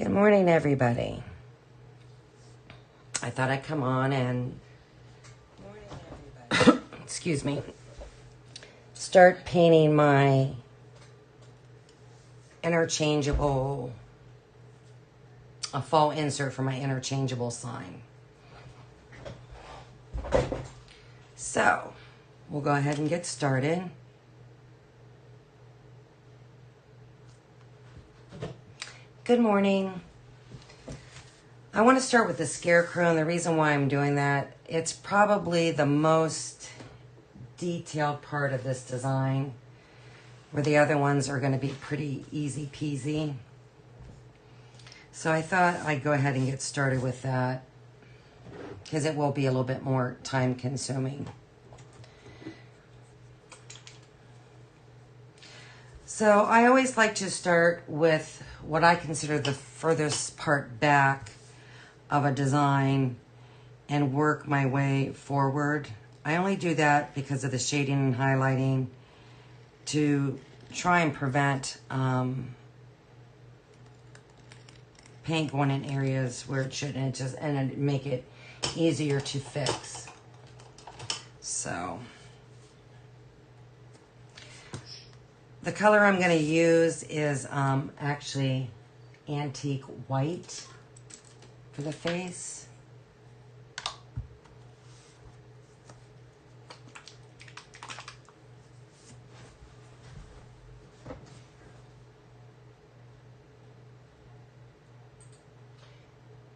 Good morning, everybody. I thought I'd come on and excuse me, start painting my interchangeable, a fall insert for my interchangeable sign. So, we'll go ahead and get started. Good morning. I want to start with the scarecrow, and the reason why I'm doing that, it's probably the most detailed part of this design, where the other ones are going to be pretty easy peasy. So I thought I'd go ahead and get started with that, because it will be a little bit more time consuming. So I always like to start with what I consider the furthest part back of a design and work my way forward. I only do that because of the shading and highlighting to try and prevent paint going in areas where it shouldn't, and make it easier to fix. So the color I'm going to use is actually antique white for the face.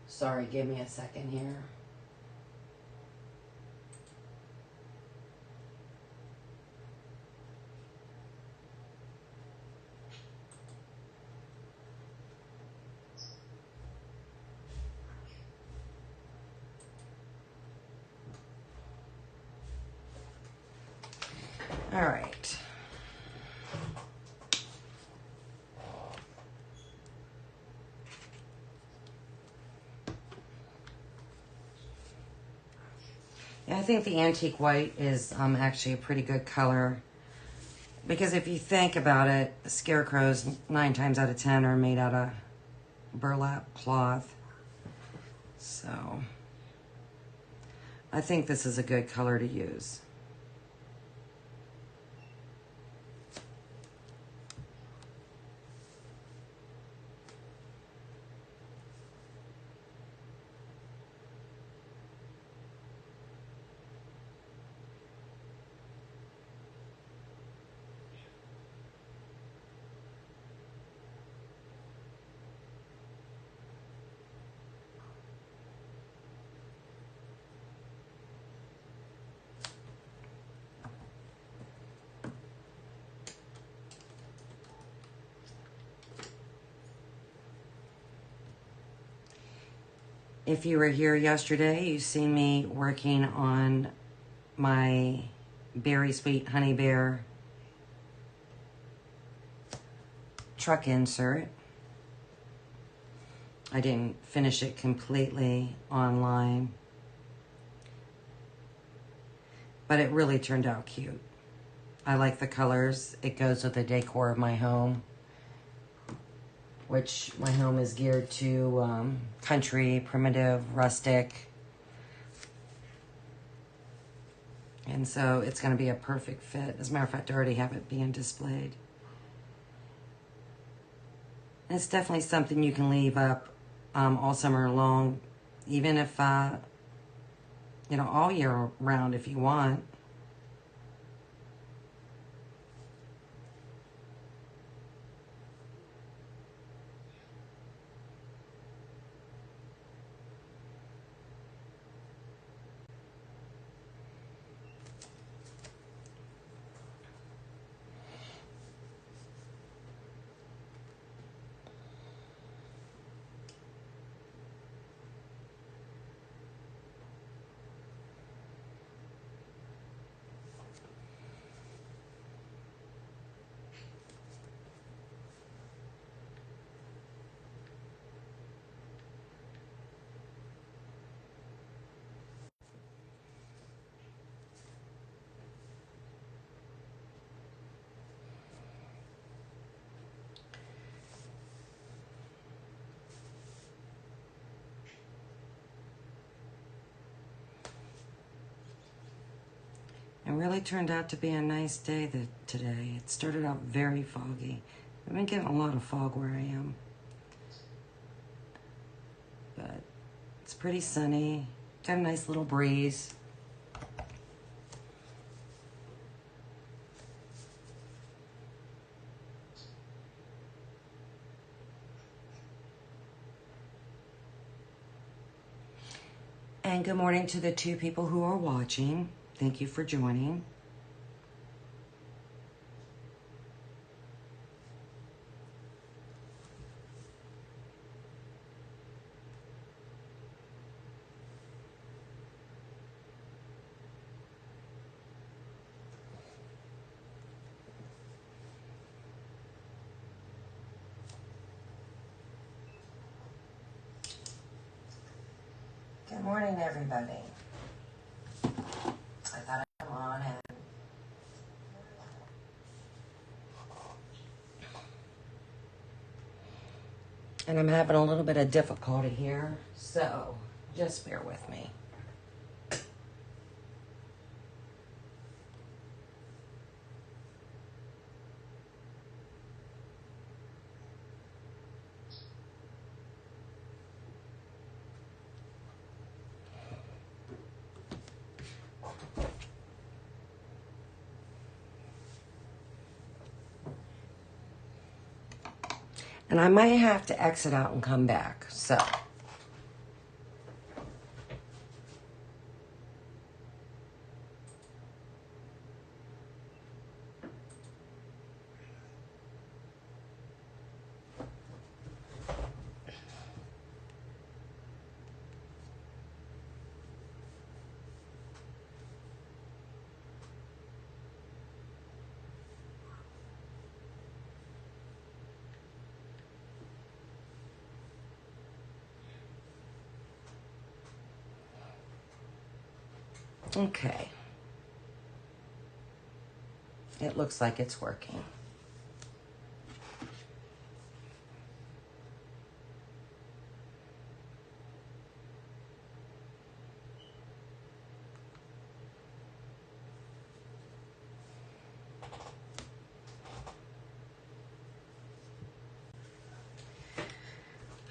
Sorry, give me a second here. All right. Yeah, I think the antique white is actually a pretty good color, because if you think about it, scarecrows 9 times out of 10 are made out of burlap cloth. So I think this is a good color to use. If you were here yesterday, you see me working on my Berry Sweet Honey Bear truck insert. I didn't finish it completely online, but it really turned out cute. I like the colors. It goes with the decor of my home, which my home is geared to country, primitive, rustic. And so it's going to be a perfect fit. As a matter of fact, I already have it being displayed. And it's definitely something you can leave up all summer long, even if, all year round if you want. really turned out to be a nice day today. It started out very foggy. I've been getting a lot of fog where I am. But it's pretty sunny. Got a nice little breeze. And good morning to the 2 people who are watching. Thank you for joining. Good morning, everybody. I thought I'd come on and I'm having a little bit of difficulty here, so just bear with me. And I might have to exit out and come back, so. Okay. It looks like it's working.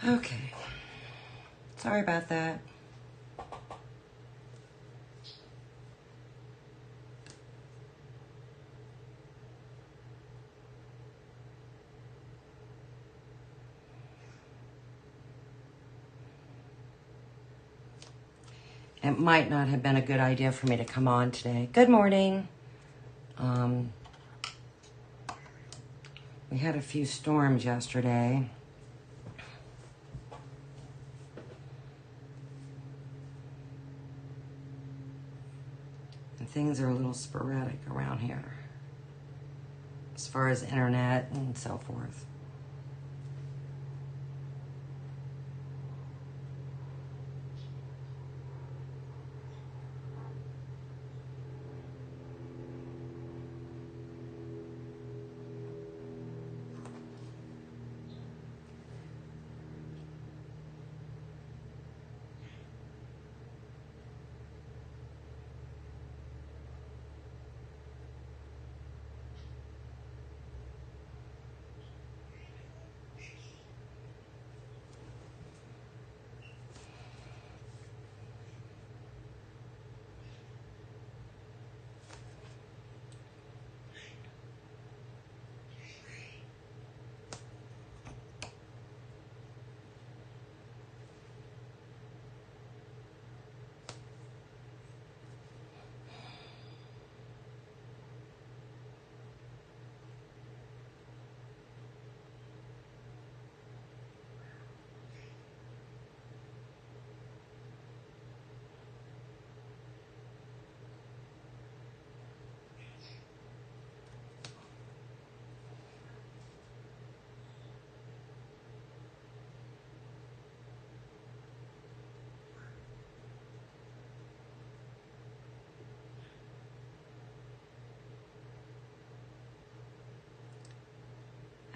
Okay. Sorry about that. It might not have been a good idea for me to come on today. Good morning. We had a few storms yesterday. And things are a little sporadic around here as far as internet and so forth.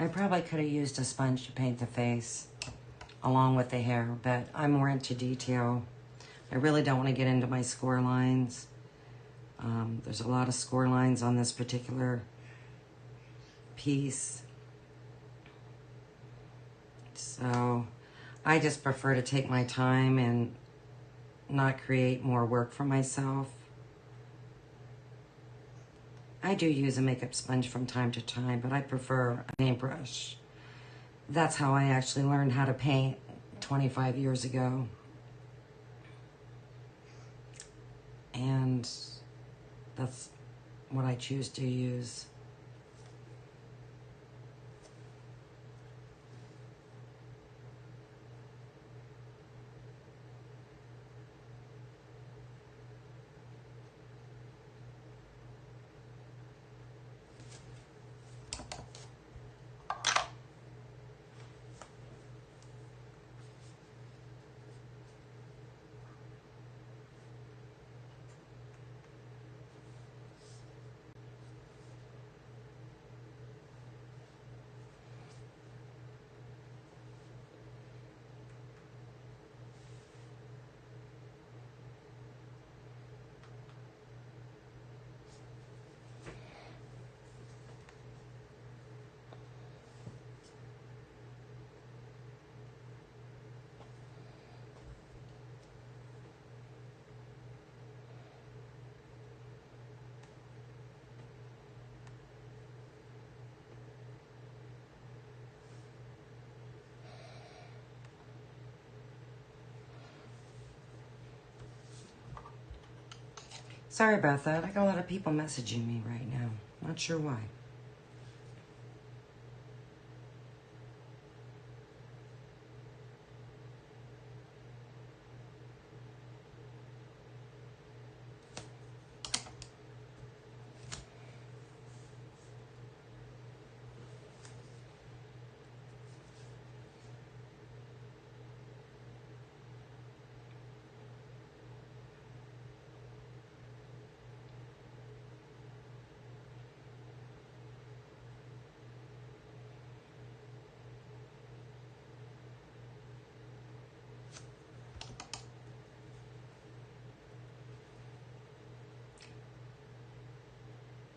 I probably could have used a sponge to paint the face along with the hair, but I'm more into detail. I really don't want to get into my score lines. There's a lot of score lines on this particular piece. So I just prefer to take my time and not create more work for myself. I do use a makeup sponge from time to time, but I prefer a paintbrush. That's how I actually learned how to paint 25 years ago. And that's what I choose to use. Sorry about that. I got a lot of people messaging me right now. Not sure why.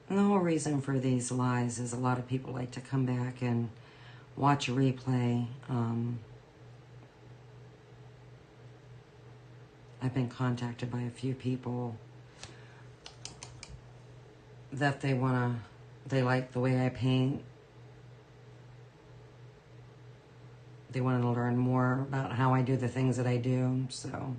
And the whole reason for these lives is a lot of people like to come back and watch a replay. I've been contacted by a few people that they like the way I paint. They want to learn more about how I do the things that I do, so.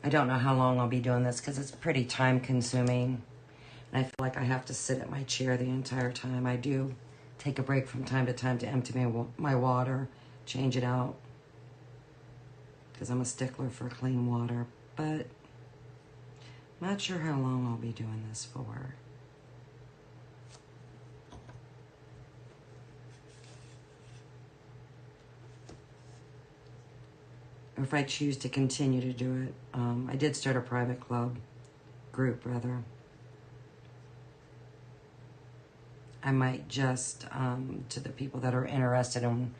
I don't know how long I'll be doing this because it's pretty time consuming. And I feel like I have to sit at my chair the entire time. I do take a break from time to time to empty my water, change it out, because I'm a stickler for clean water. But I'm not sure how long I'll be doing this for. Or if I choose to continue to do it. I did start a private group rather. I might just, to the people that are interested in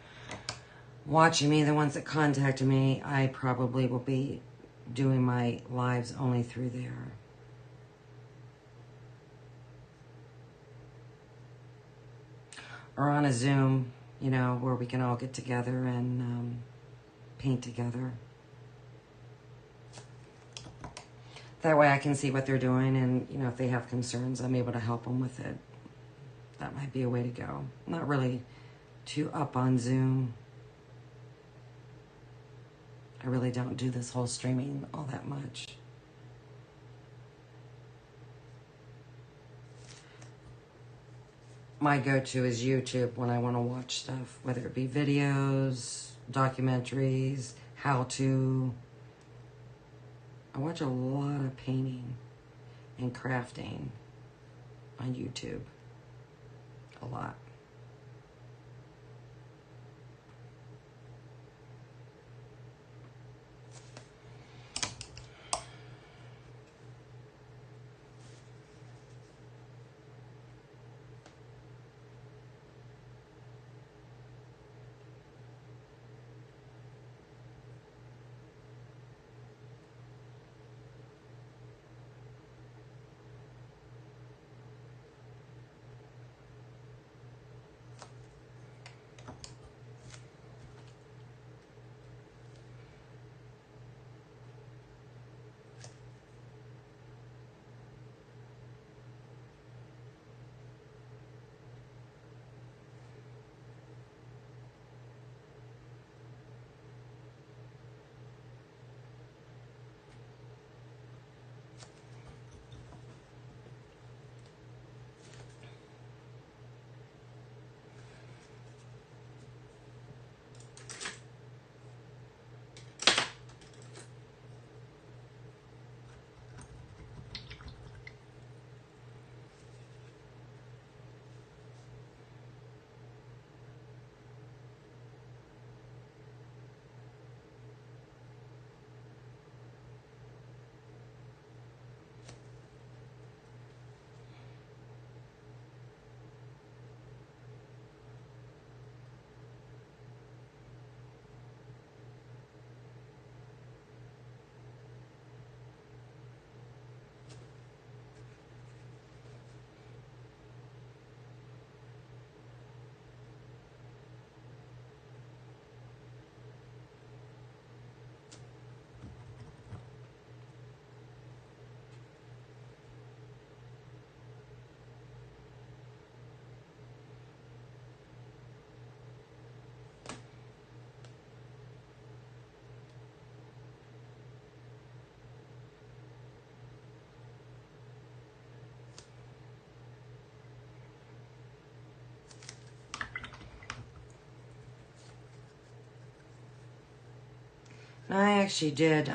watching me, the ones that contacted me, I probably will be doing my lives only through there. Or on a Zoom, you know, where we can all get together and paint together. That way I can see what they're doing, and, you know, if they have concerns, I'm able to help them with it. That might be a way to go. Not really too up on Zoom. I really don't do this whole streaming all that much. My go-to is YouTube when I want to watch stuff, whether it be videos, documentaries, how-to. I watch a lot of painting and crafting on YouTube. A lot. I actually did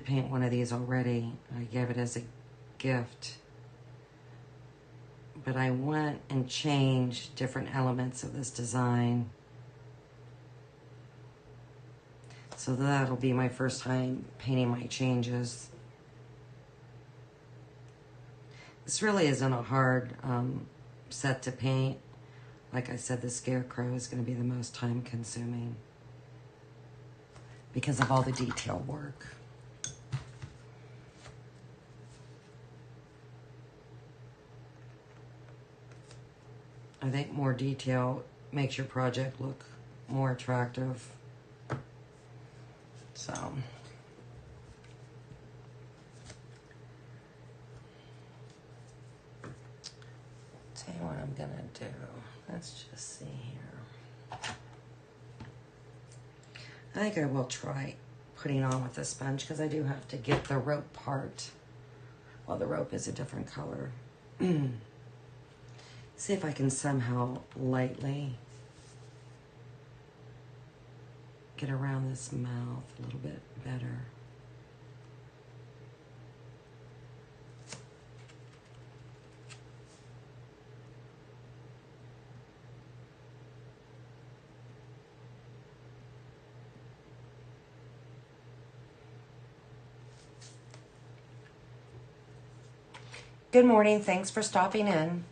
paint one of these already. I gave it as a gift. But I went and changed different elements of this design. So that'll be my first time painting my changes. This really isn't a hard set to paint. Like I said, the scarecrow is going to be the most time consuming because of all the detail work. I think more detail makes your project look more attractive. So, tell you what I'm gonna do. Let's just see here. I think I will try putting on with the sponge because I do have to get the rope part. Well, the rope is a different color. See if I can somehow lightly get around this mouth a little bit better. Good morning. Thanks for stopping in.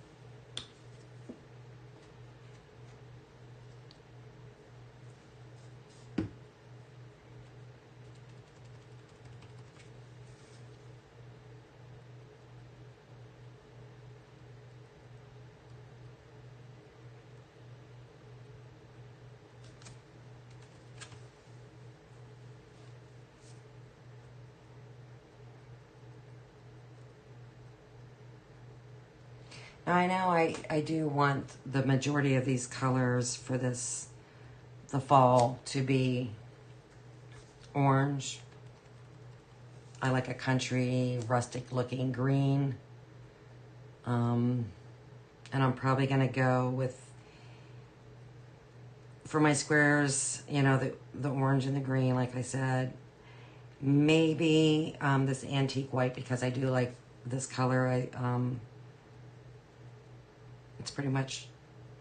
Now I know I do want the majority of these colors for the fall to be orange. I like a country, rustic looking green. And I'm probably gonna go with, for my squares, you know, the orange and the green, like I said. Maybe this antique white, because I do like this color. It's pretty much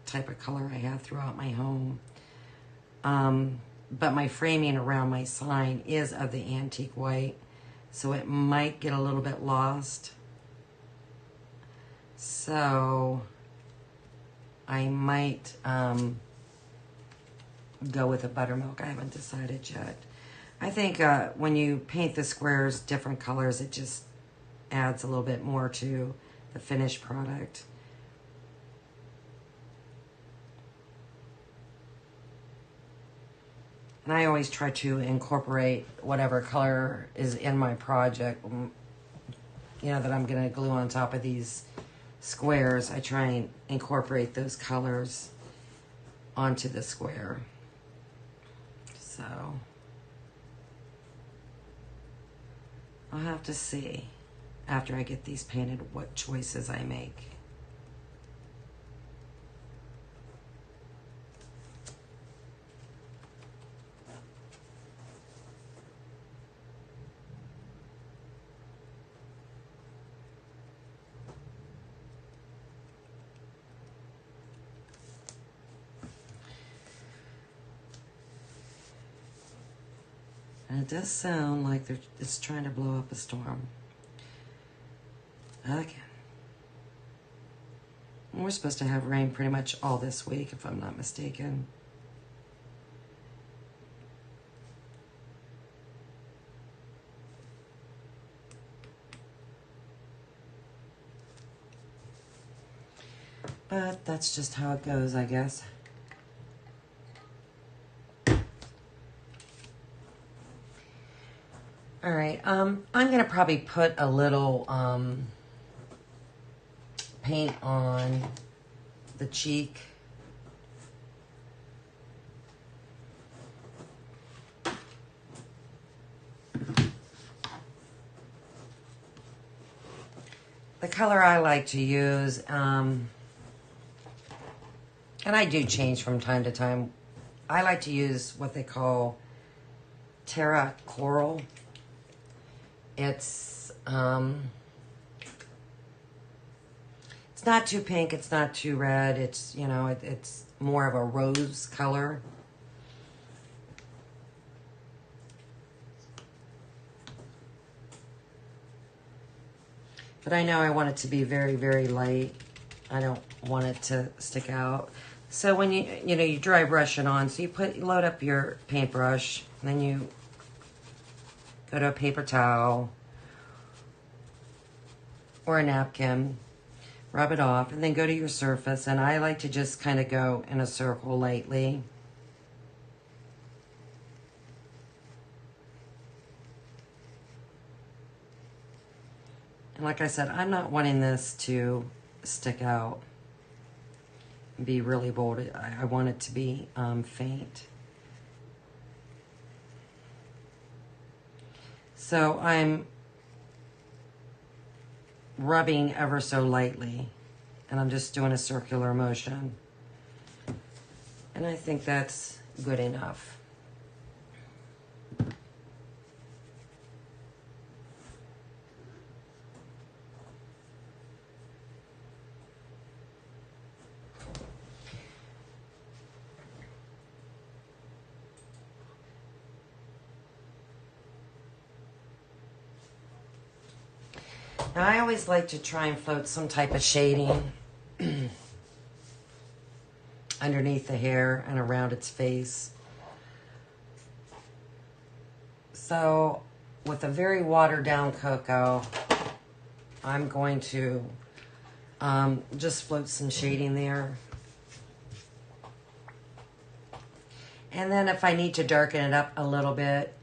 type of color I have throughout my home. But my framing around my sign is of the antique white, so it might get a little bit lost. So I might go with a buttermilk. I haven't decided yet. I think when you paint the squares different colors, it just adds a little bit more to the finished product. And I always try to incorporate whatever color is in my project, you know, that I'm going to glue on top of these squares. I try and incorporate those colors onto the square. So I'll have to see after I get these painted what choices I make. And it does sound like it's trying to blow up a storm. Okay. We're supposed to have rain pretty much all this week, if I'm not mistaken. But that's just how it goes, I guess. All right, I'm gonna probably put a little paint on the cheek. The color I like to use, and I do change from time to time, I like to use what they call Terra Coral. It's not too pink, it's not too red. It's, you know, it's more of a rose color. But I know I want it to be very, very light. I don't want it to stick out. So when you dry brush it on, so you load up your paintbrush, and then you go to a paper towel or a napkin, rub it off, and then go to your surface. And I like to just kind of go in a circle lightly. And like I said, I'm not wanting this to stick out and be really bold. I want it to be faint. So I'm rubbing ever so lightly, and I'm just doing a circular motion. And I think that's good enough. Now, I always like to try and float some type of shading underneath the hair and around its face. So, with a very watered down cocoa, I'm going to just float some shading there. And then if I need to darken it up a little bit,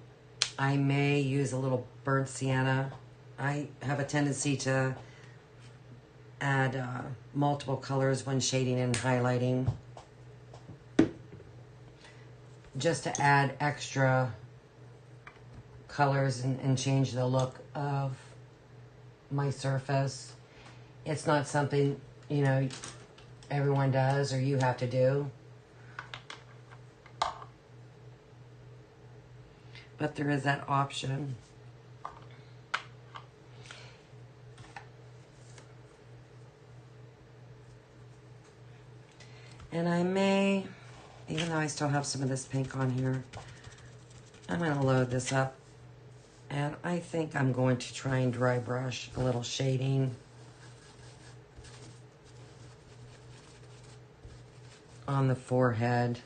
I may use a little burnt sienna. I have a tendency to add multiple colors when shading and highlighting, just to add extra colors and change the look of my surface. It's not something, you know, everyone does or you have to do. But there is that option. And I may, even though I still have some of this pink on here, I'm going to load this up. And I think I'm going to try and dry brush a little shading on the forehead.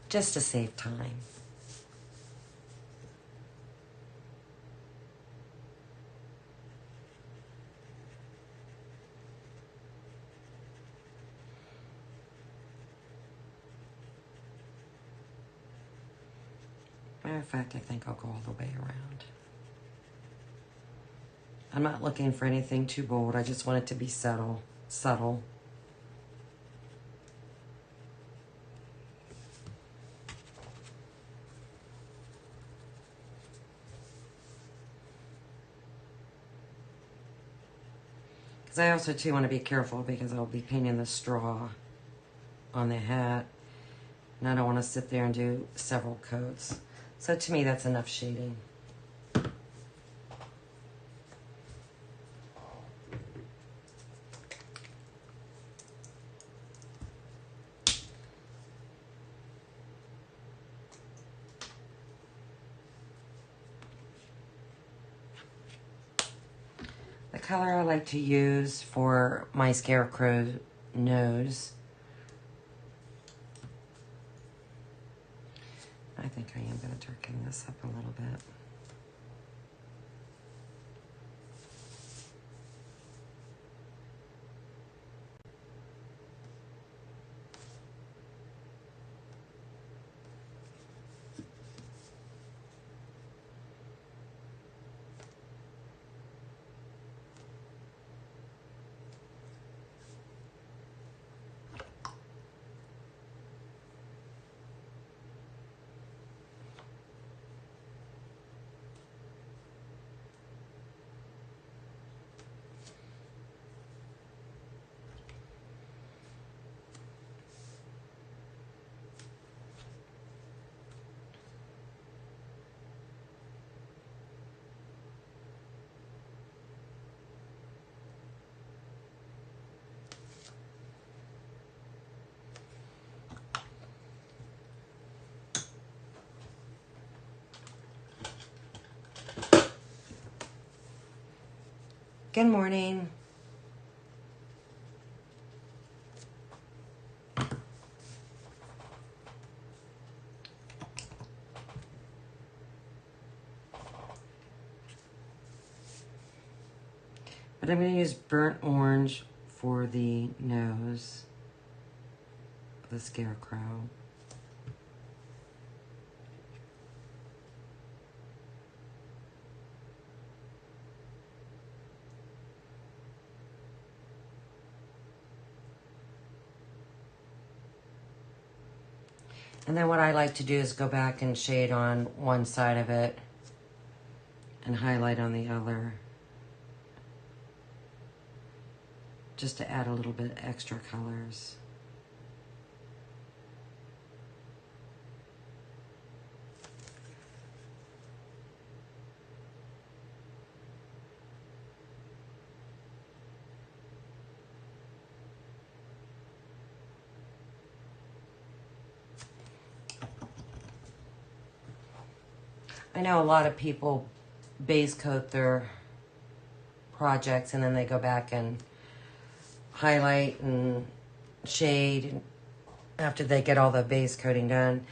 Just to save time. Matter of fact, I think I'll go all the way around. I'm not looking for anything too bold. I just want it to be subtle. Because I also too want to be careful because I'll be painting the straw on the hat. And I don't want to sit there and do several coats. So to me, that's enough shading. The color I like to use for my scarecrow nose, I think I am going to darken this up a little bit. Good morning. But I'm going to use burnt orange for the nose of the scarecrow. And then what I like to do is go back and shade on one side of it and highlight on the other, just to add a little bit extra colors. I know a lot of people base coat their projects and then they go back and highlight and shade after they get all the base coating done.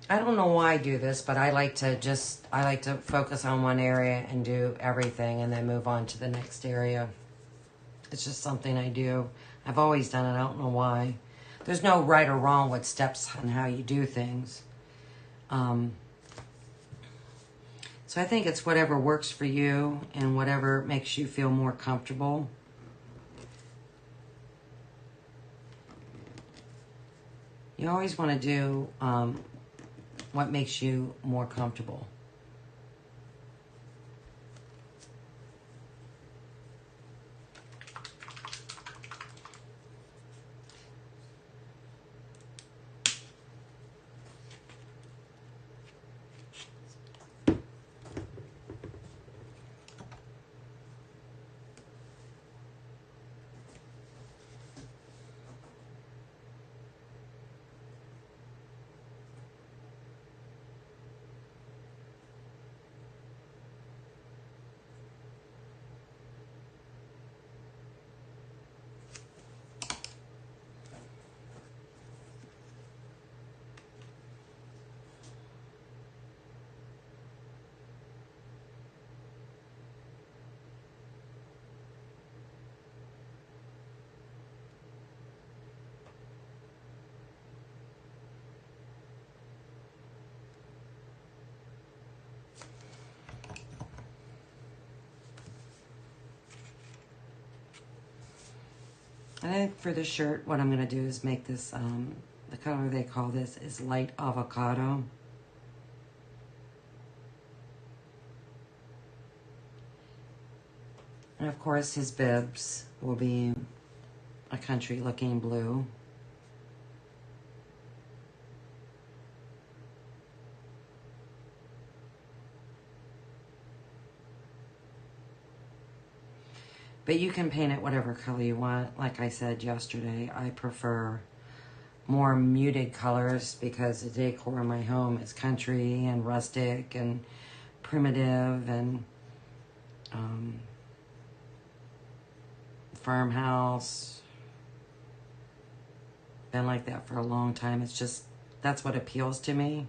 I don't know why I do this, but I like to focus on one area and do everything and then move on to the next area. It's just something I do. I've always done it. I don't know why. There's no right or wrong with steps on how you do things. So I think it's whatever works for you and whatever makes you feel more comfortable. You always want to do what makes you more comfortable. I think for the shirt, what I'm going to do is make this, the color they call this is light avocado. And of course his bibs will be a country looking blue. But you can paint it whatever color you want. Like I said yesterday, I prefer more muted colors because the decor in my home is country and rustic and primitive and farmhouse. Been like that for a long time. It's just, that's what appeals to me.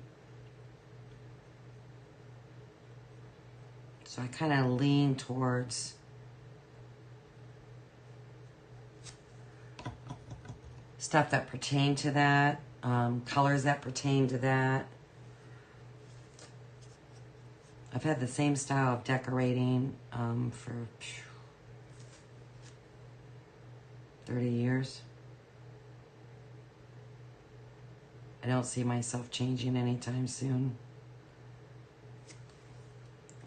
So I kind of lean towards stuff that pertain to that, colors that pertain to that. I've had the same style of decorating for 30 years. I don't see myself changing anytime soon.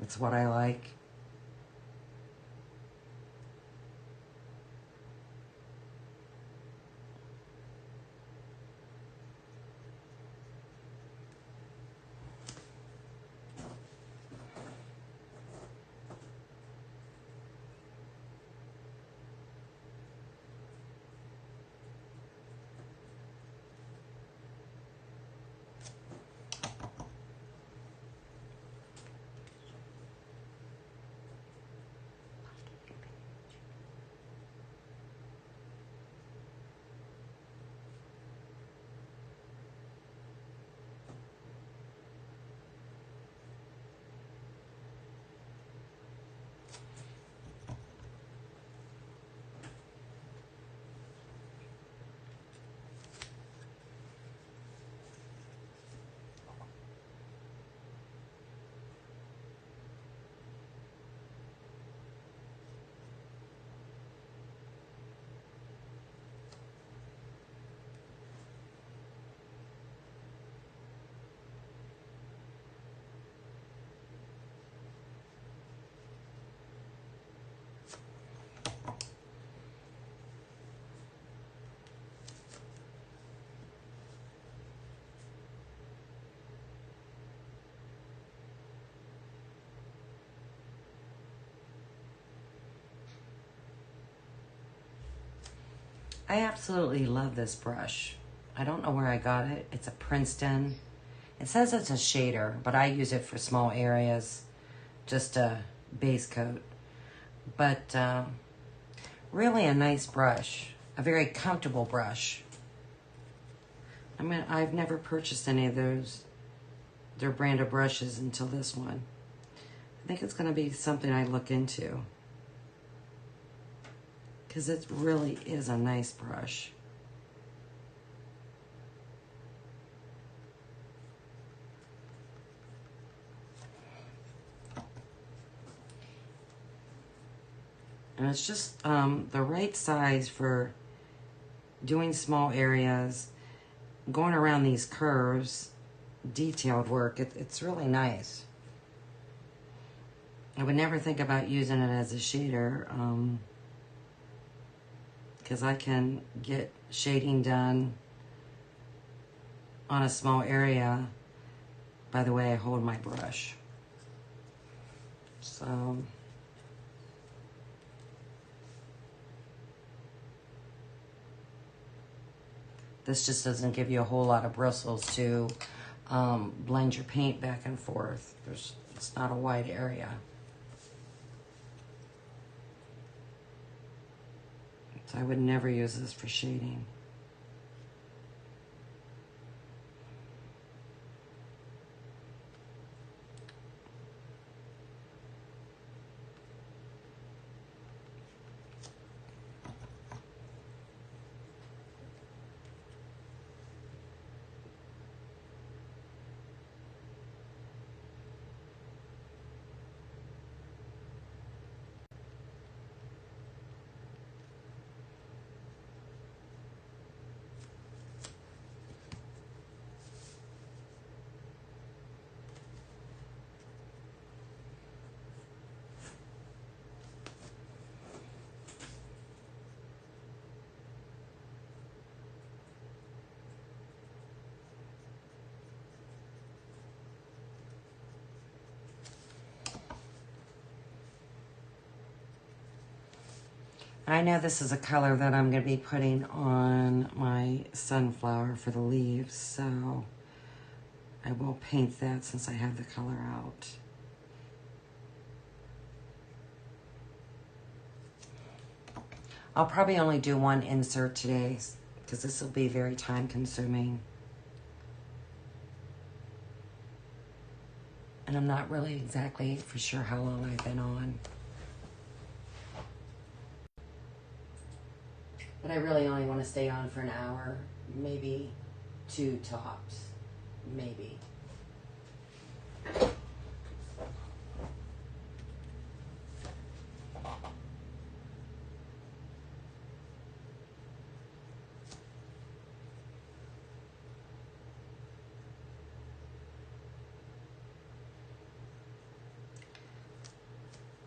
It's what I like. I absolutely love this brush. I don't know where I got it. It's a Princeton. It says it's a shader, but I use it for small areas, just a base coat. But really a nice brush, a very comfortable brush. I mean, I've never purchased any of their brand of brushes until this one. I think it's going to be something I look into, because it really is a nice brush. And it's just the right size for doing small areas, going around these curves, detailed work. It's really nice. I would never think about using it as a shader, because I can get shading done on a small area by the way I hold my brush. So this just doesn't give you a whole lot of bristles to blend your paint back and forth. It's not a wide area. So I would never use this for shading. I know this is a color that I'm going to be putting on my sunflower for the leaves, so I will paint that since I have the color out. I'll probably only do one insert today because this will be very time consuming. And I'm not really exactly for sure how long I've been on. But I really only want to stay on for an hour, maybe 2 tops, maybe.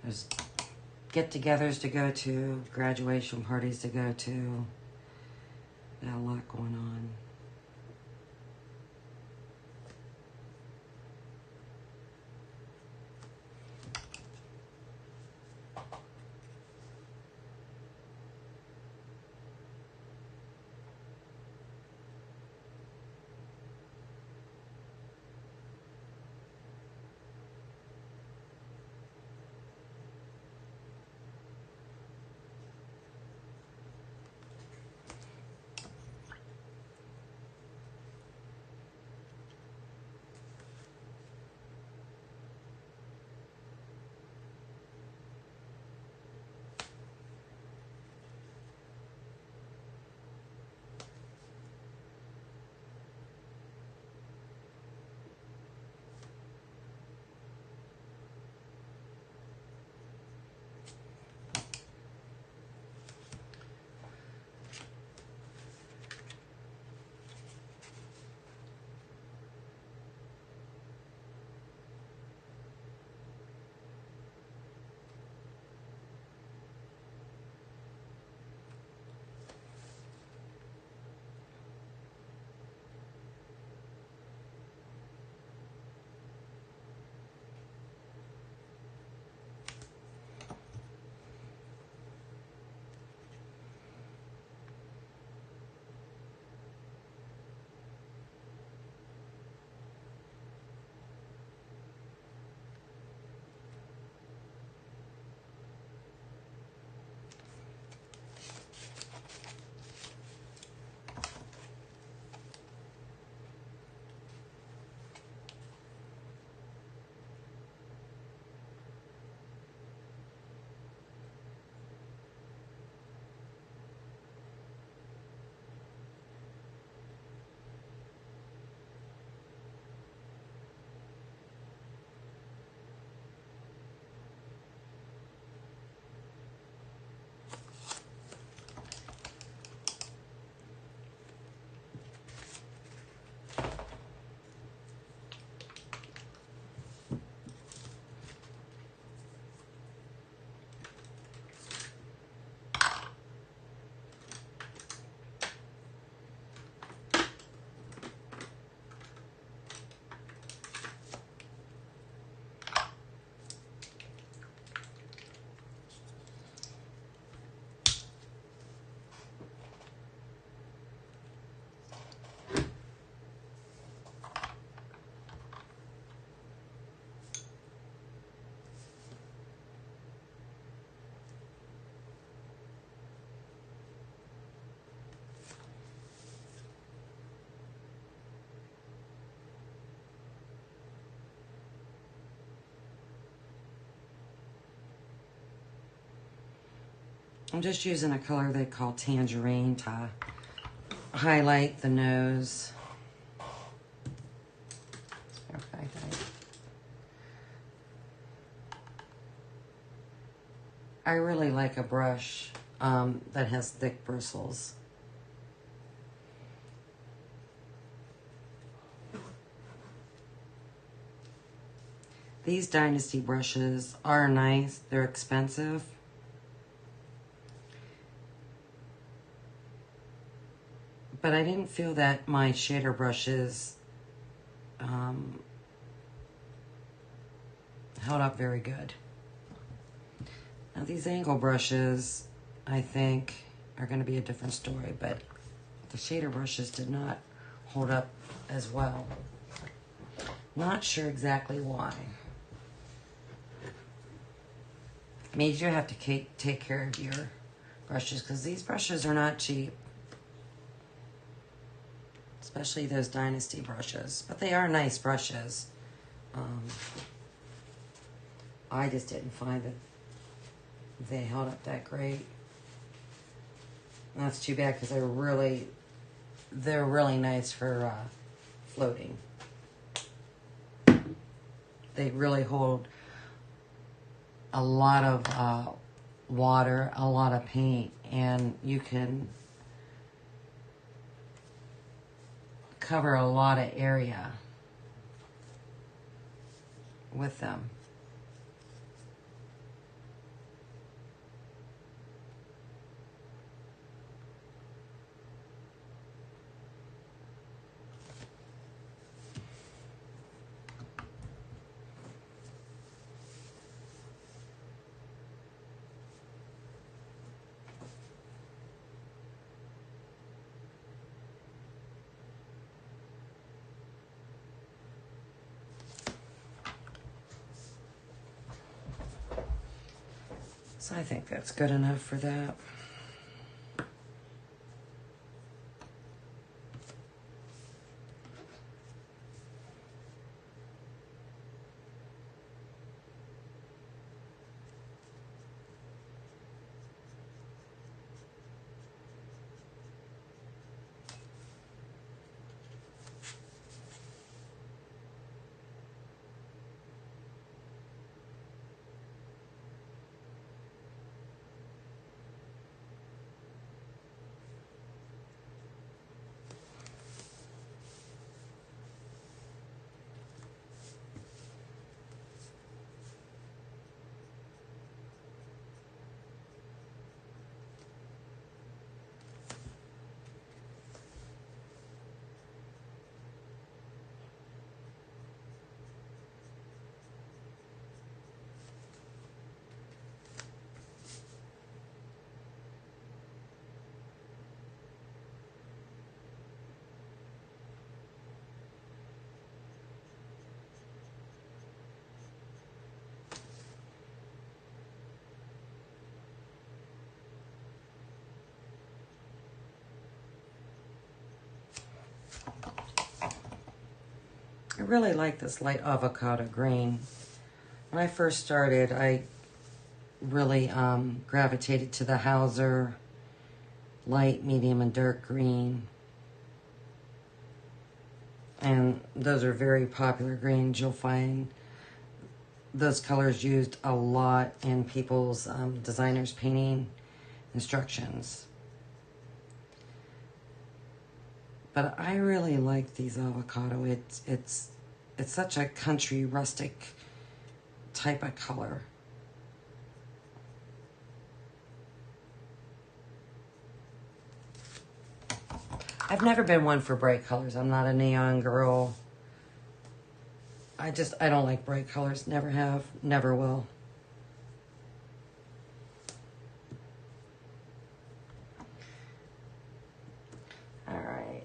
There's get-togethers to go to, graduation parties to go to. Got a lot going on. I'm just using a color they call tangerine to highlight the nose. Okay. I really like a brush that has thick bristles. These Dynasty brushes are nice. They're expensive. But I didn't feel that my shader brushes held up very good. Now these angle brushes, I think, are going to be a different story, but the shader brushes did not hold up as well. Not sure exactly why. Maybe you have to take care of your brushes, because these brushes are not cheap. Especially those Dynasty brushes. But they are nice brushes. I just didn't find that they held up that great. And that's too bad, because they're really nice for floating. They really hold a lot of water, a lot of paint, and you can cover a lot of area with them. So I think that's good enough for that. I really like this light avocado green. When I first started, I really gravitated to the Hauser light, medium, and dark green. And those are very popular greens. You'll find those colors used a lot in people's designers' painting instructions. But I really like these avocado. It's such a country rustic type of color. I've never been one for bright colors. I'm not a neon girl. I don't like bright colors. Never have, never will. All right.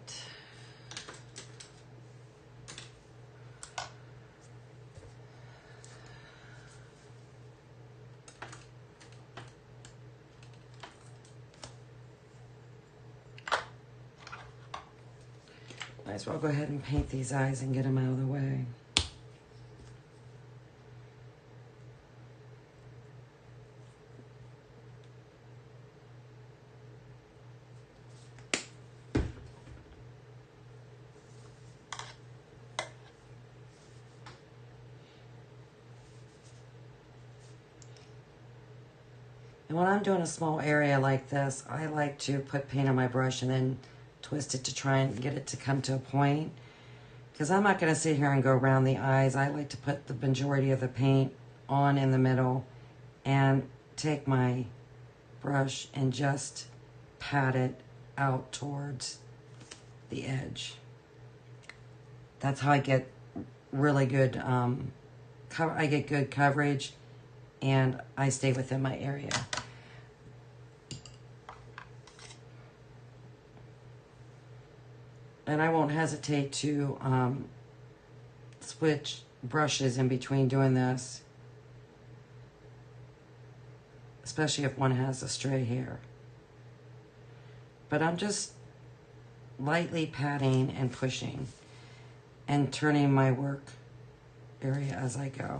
Might as well go ahead and paint these eyes and get them out of the way. And when I'm doing a small area like this, I like to put paint on my brush and then twist it to try and get it to come to a point. Because I'm not going to sit here and go around the eyes. I like to put the majority of the paint on in the middle and take my brush and just pat it out towards the edge. That's how I get really good, I get good coverage and I stay within my area. And I won't hesitate to switch brushes in between doing this, especially if one has a stray hair. But I'm just lightly patting and pushing and turning my work area as I go.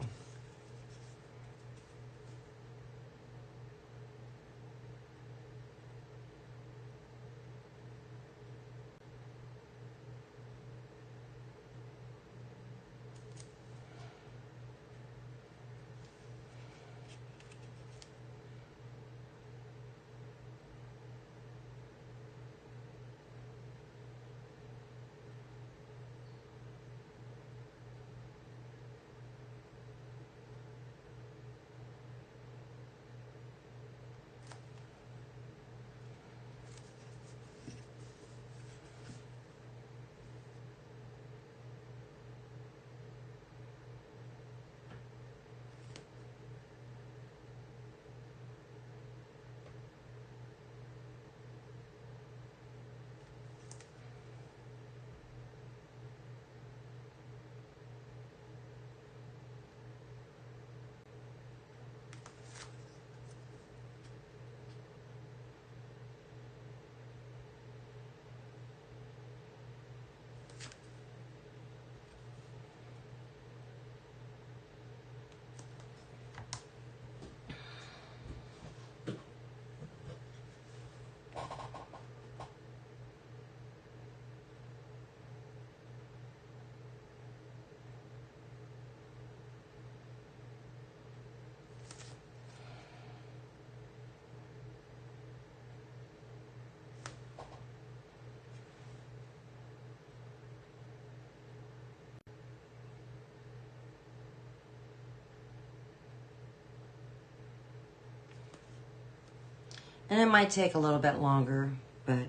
And it might take a little bit longer, but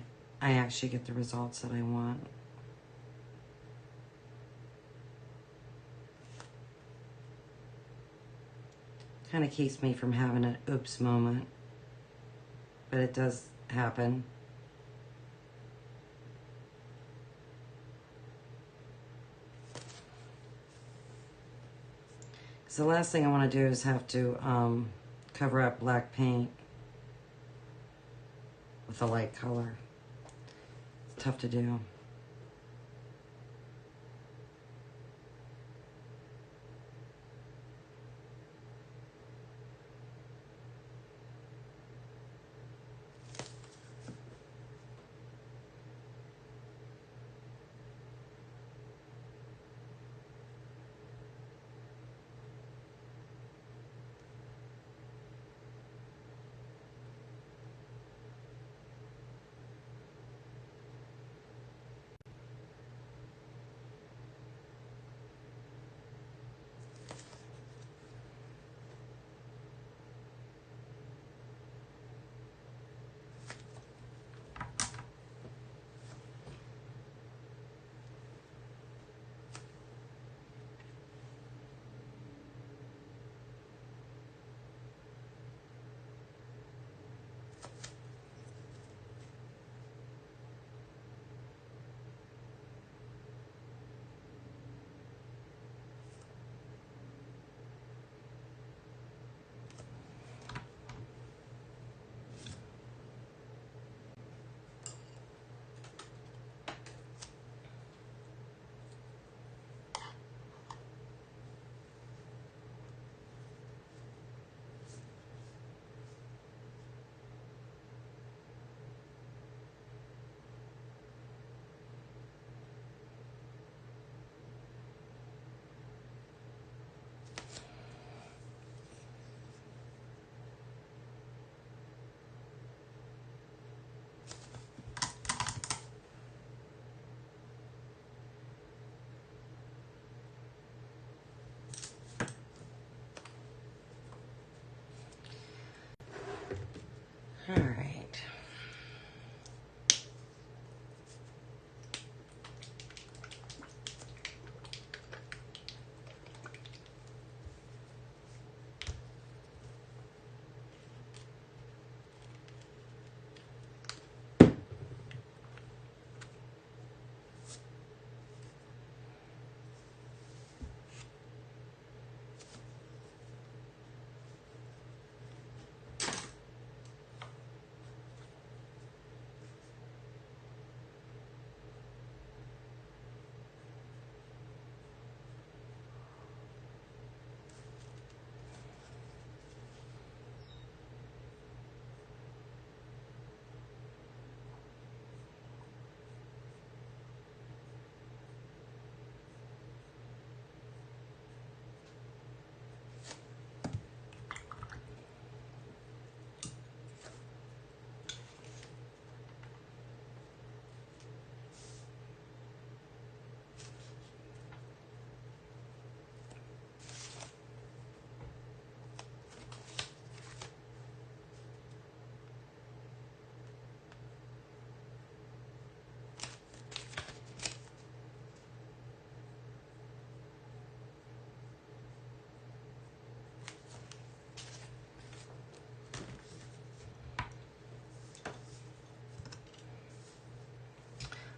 I actually get the results that I want. Kind of keeps me from having an oops moment, but it does happen. So the last thing I want to do is have to cover up black paint with a light color. It's tough to do.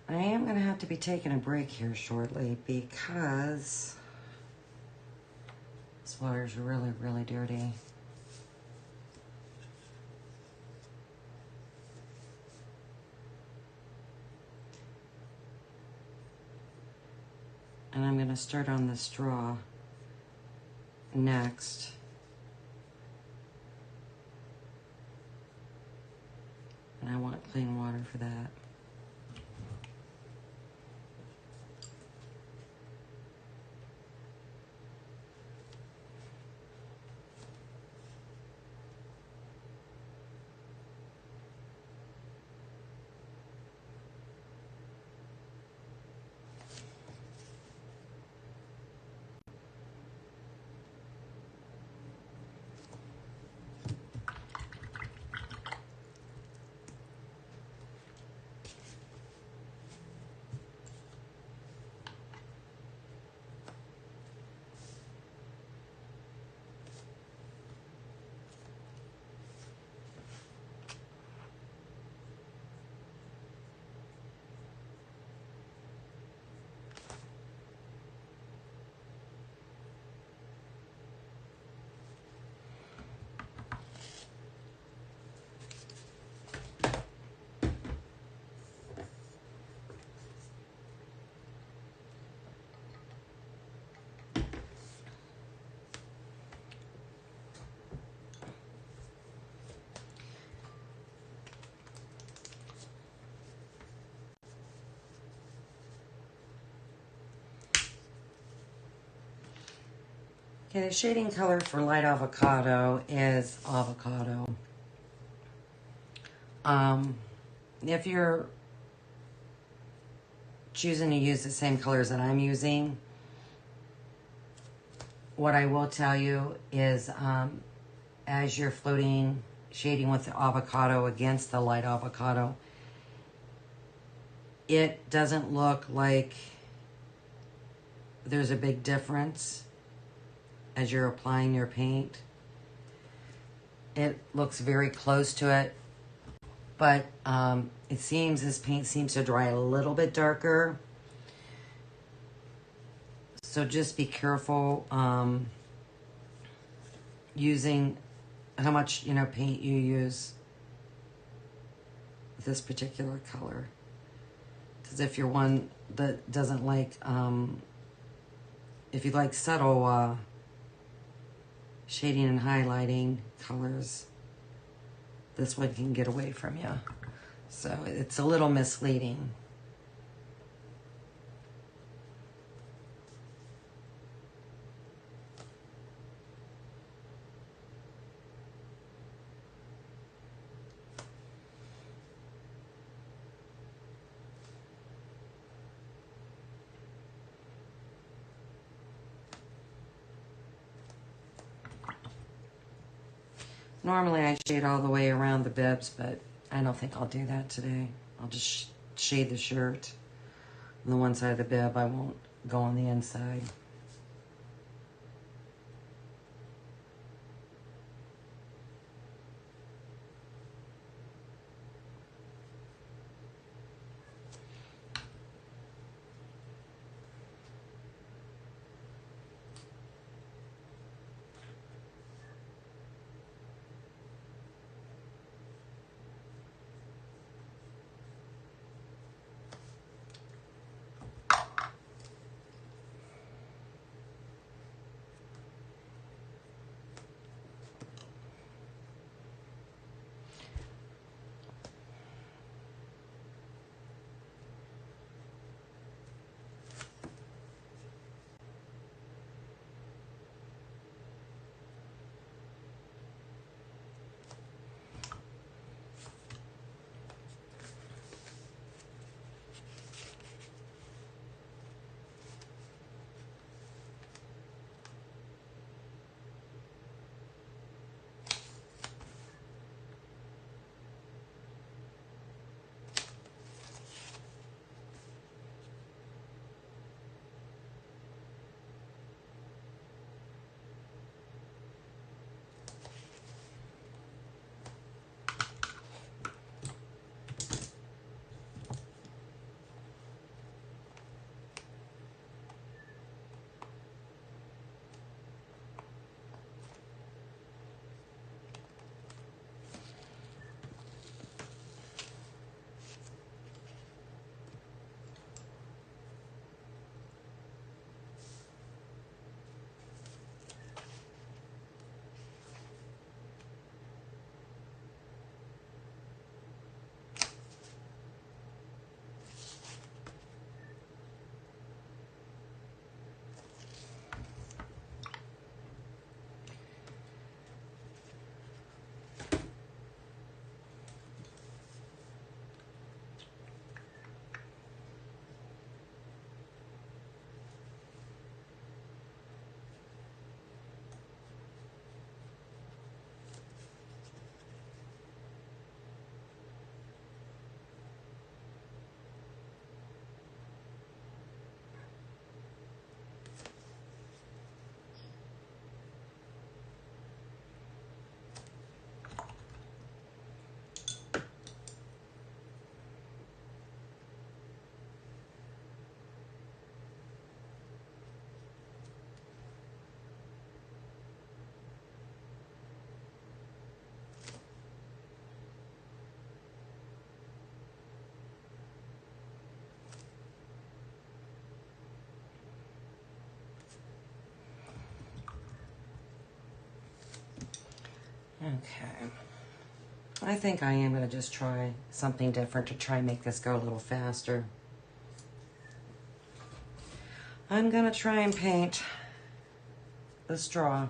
I am going to have to be taking a break here shortly because this water is really, really dirty. And I'm going to start on the straw next. And I want clean water for that. Okay, the shading color for light avocado is avocado. If you're choosing to use the same colors that I'm using, what I will tell you is as you're floating shading with the avocado against the light avocado, it doesn't look like there's a big difference as you're applying your paint. It looks very close to it, but it seems this paint seems to dry a little bit darker. So just be careful using how much paint you use with this particular color. Because if you're one that doesn't like, if you like subtle shading and highlighting colors, this one can get away from you. So it's a little misleading. Normally I shade all the way around the bibs, but I don't think I'll do that today. I'll just shade the shirt on the one side of the bib. I won't go on the inside. Okay. I think I am going to just try something different to try and make this go a little faster. I'm going to try and paint the straw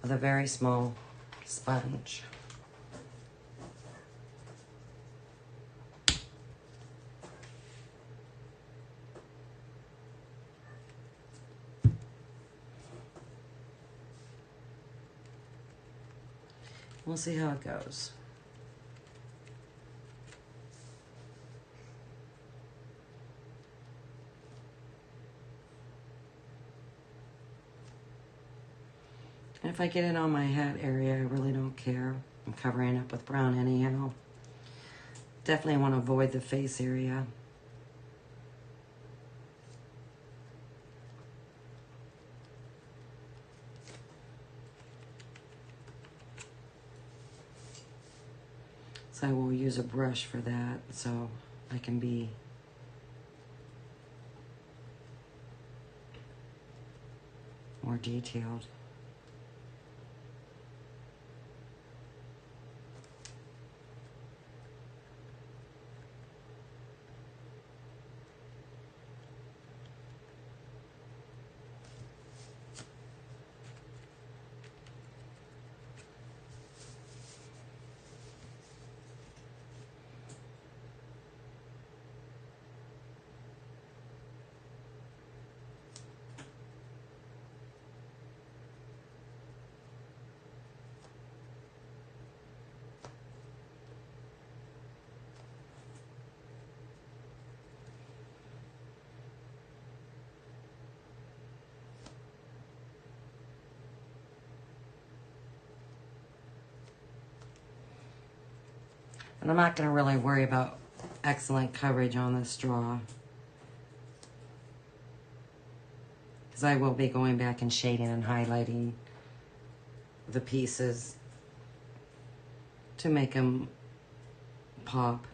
with a very small sponge. We'll see how it goes. And if I get it on my hat area, I really don't care. I'm covering up with brown anyhow. Definitely want to avoid the face area. So I will use a brush for that so I can be more detailed. And I'm not going to really worry about excellent coverage on this straw, because I will be going back and shading and highlighting the pieces to make them pop.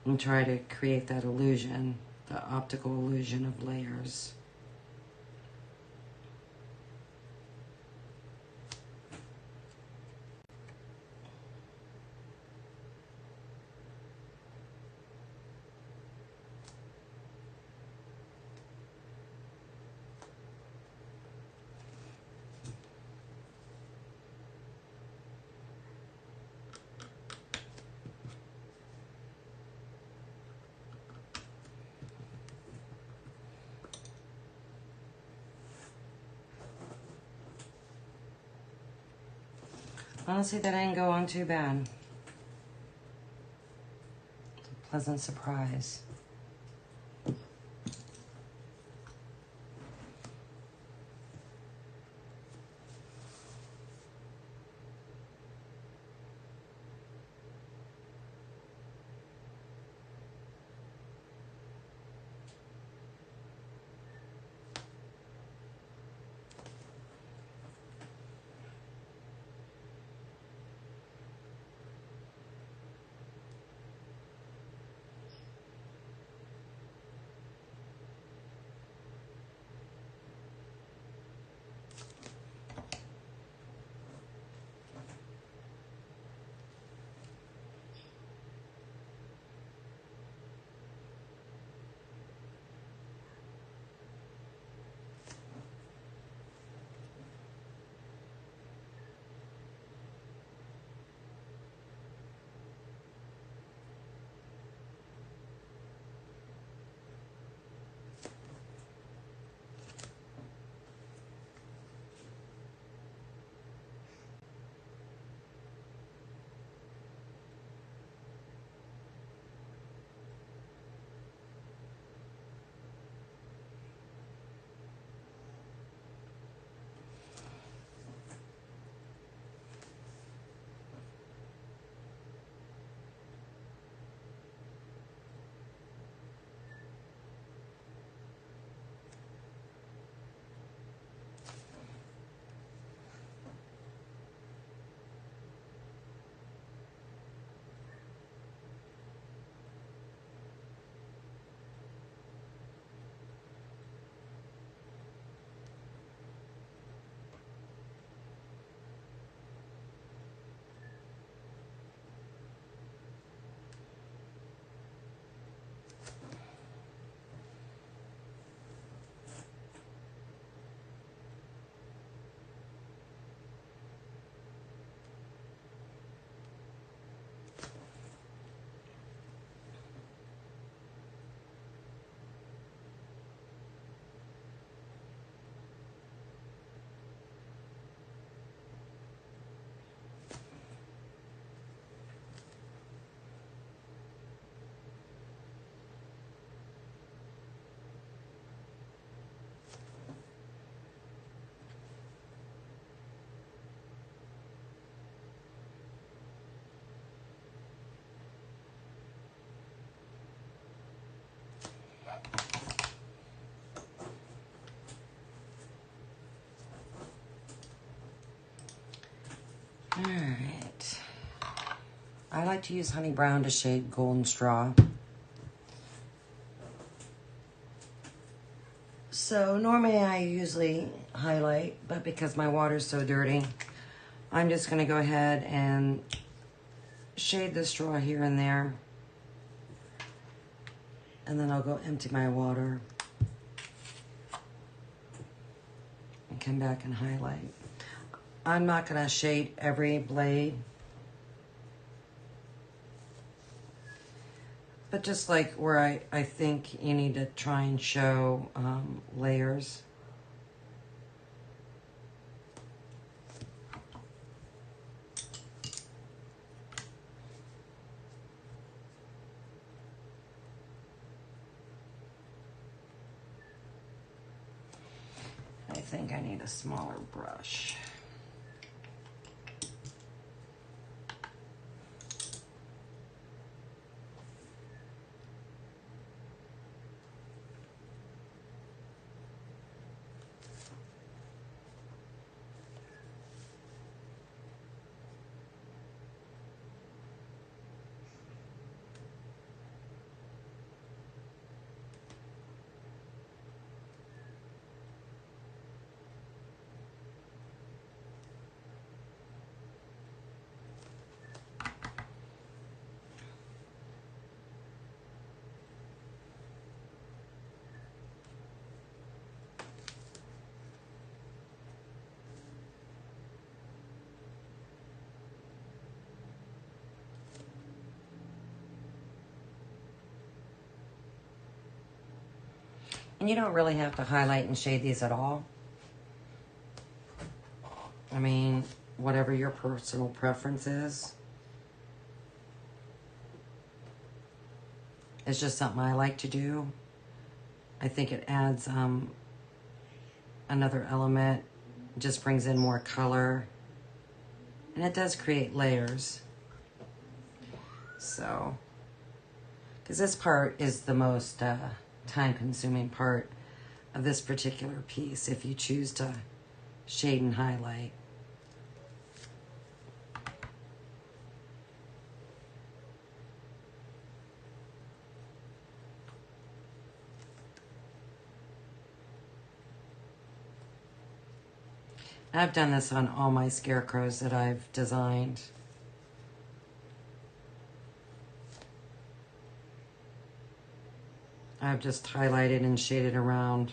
And try to create that illusion, the optical illusion of layers. Honestly, that didn't go on too bad. It's a pleasant surprise. I like to use honey brown to shade golden straw. So normally I usually highlight, but because my water's so dirty, I'm just going to go ahead and shade the straw here and there. And then I'll go empty my water and come back and highlight. I'm not going to shade every blade, but just like where I think you need to try and show layers. I think I need a smaller brush. And you don't really have to highlight and shade these at all. I mean, whatever your personal preference is. It's just something I like to do. I think it adds another element, just brings in more color, and it does create layers. So, because this part is the most time-consuming part of this particular piece, if you choose to shade and highlight. I've done this on all my scarecrows that I've designed. I've just highlighted and shaded around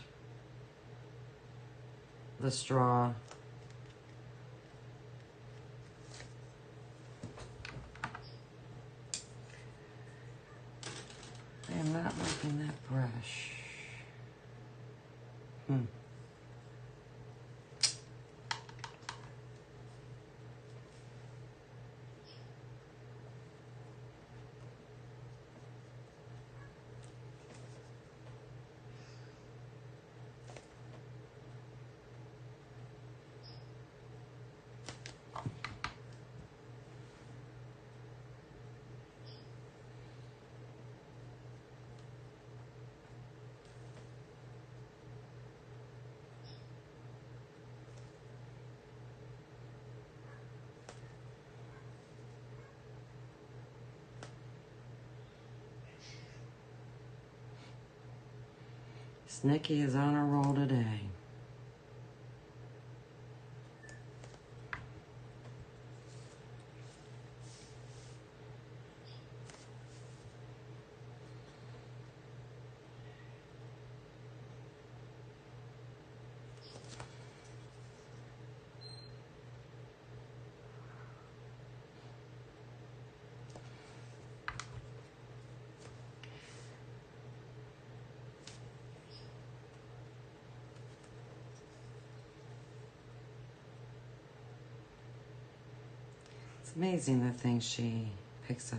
the straw. I am not liking that brush. Nikki is on a roll today. It's amazing the things she picks up.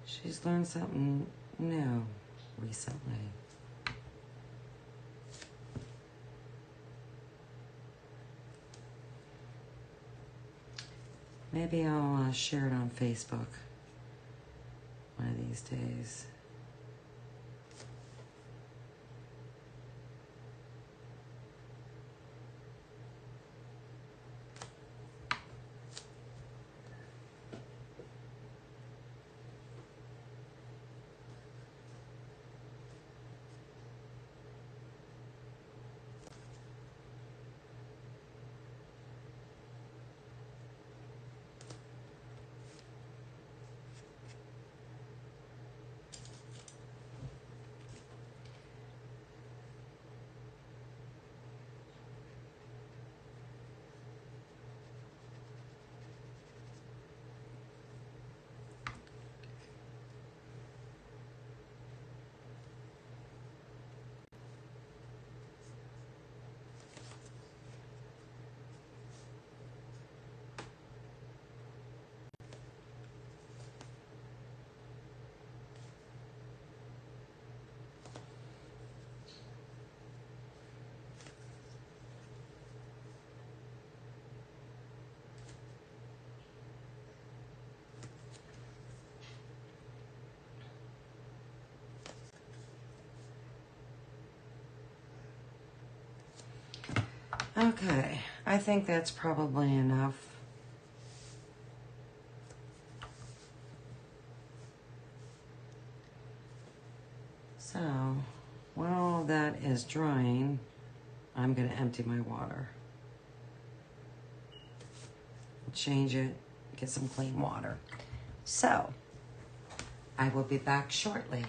She's learned something new recently. Maybe I'll share it on Facebook one of these days. Okay, I think that's probably enough. So, while that is drying, I'm going to empty my water. Change it, get some clean water. So, I will be back shortly.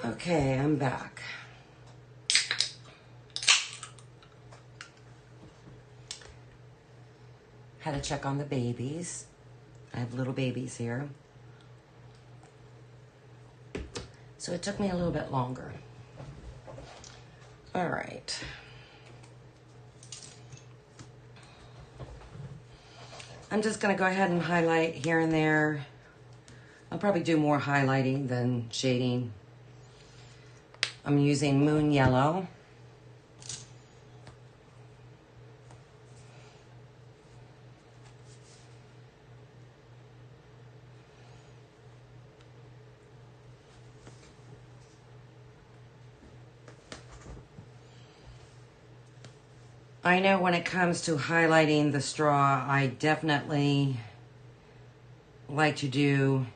Okay, I'm back. Had to check on the babies. I have little babies here. So it took me a little bit longer. All right. I'm just going to go ahead and highlight here and there. I'll probably do more highlighting than shading. I'm using Moon Yellow. I know when it comes to highlighting the straw, I definitely like to do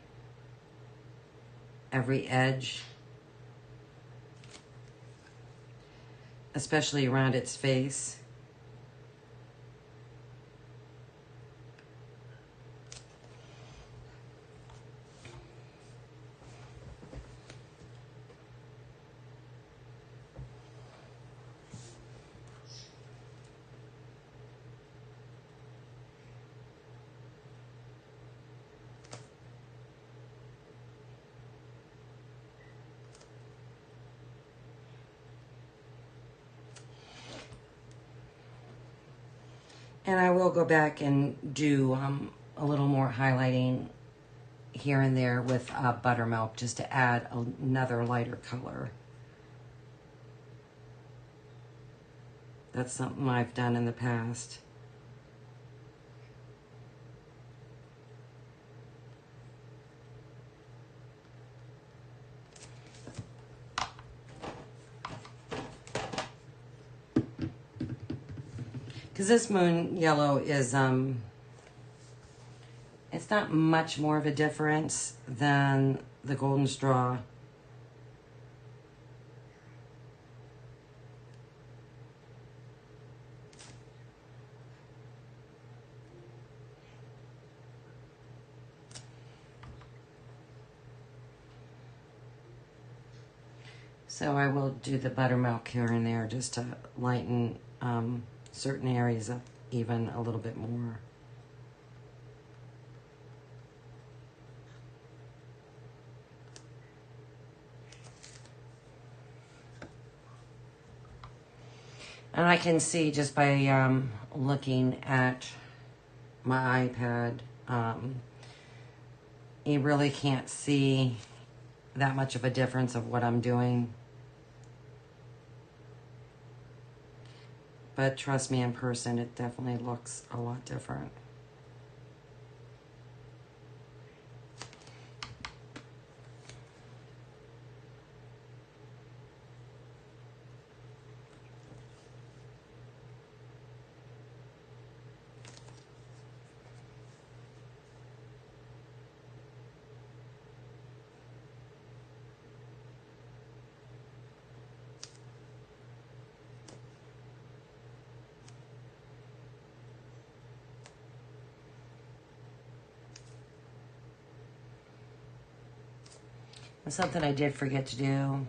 every edge, especially around its face. And I will go back and do a little more highlighting here and there with buttermilk just to add another lighter color. That's something I've done in the past. Because this Moon Yellow is, it's not much more of a difference than the Golden Straw. So I will do the buttermilk here and there just to lighten certain areas up even a little bit more. And I can see just by looking at my iPad, you really can't see that much of a difference of what I'm doing. But trust me, in person, it definitely looks a lot different. And something I did forget to do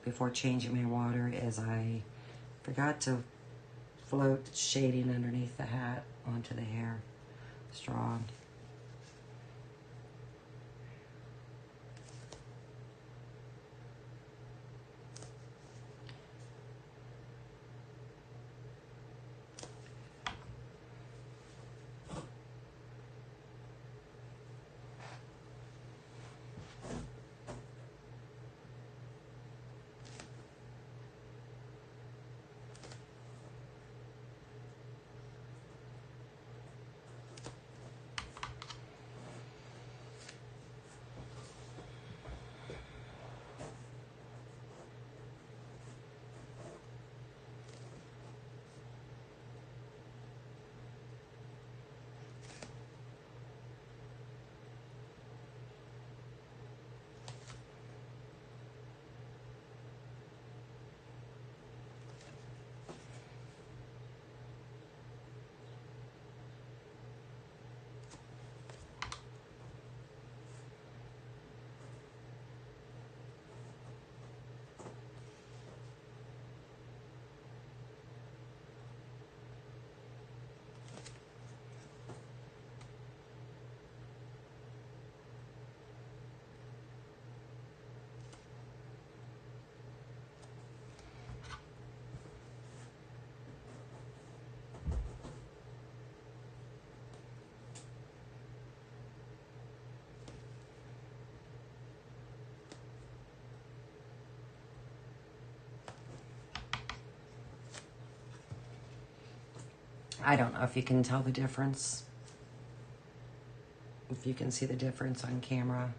before changing my water is I forgot to float shading underneath the hat onto the hair straw. I don't know if you can tell the difference. If you can see the difference on camera.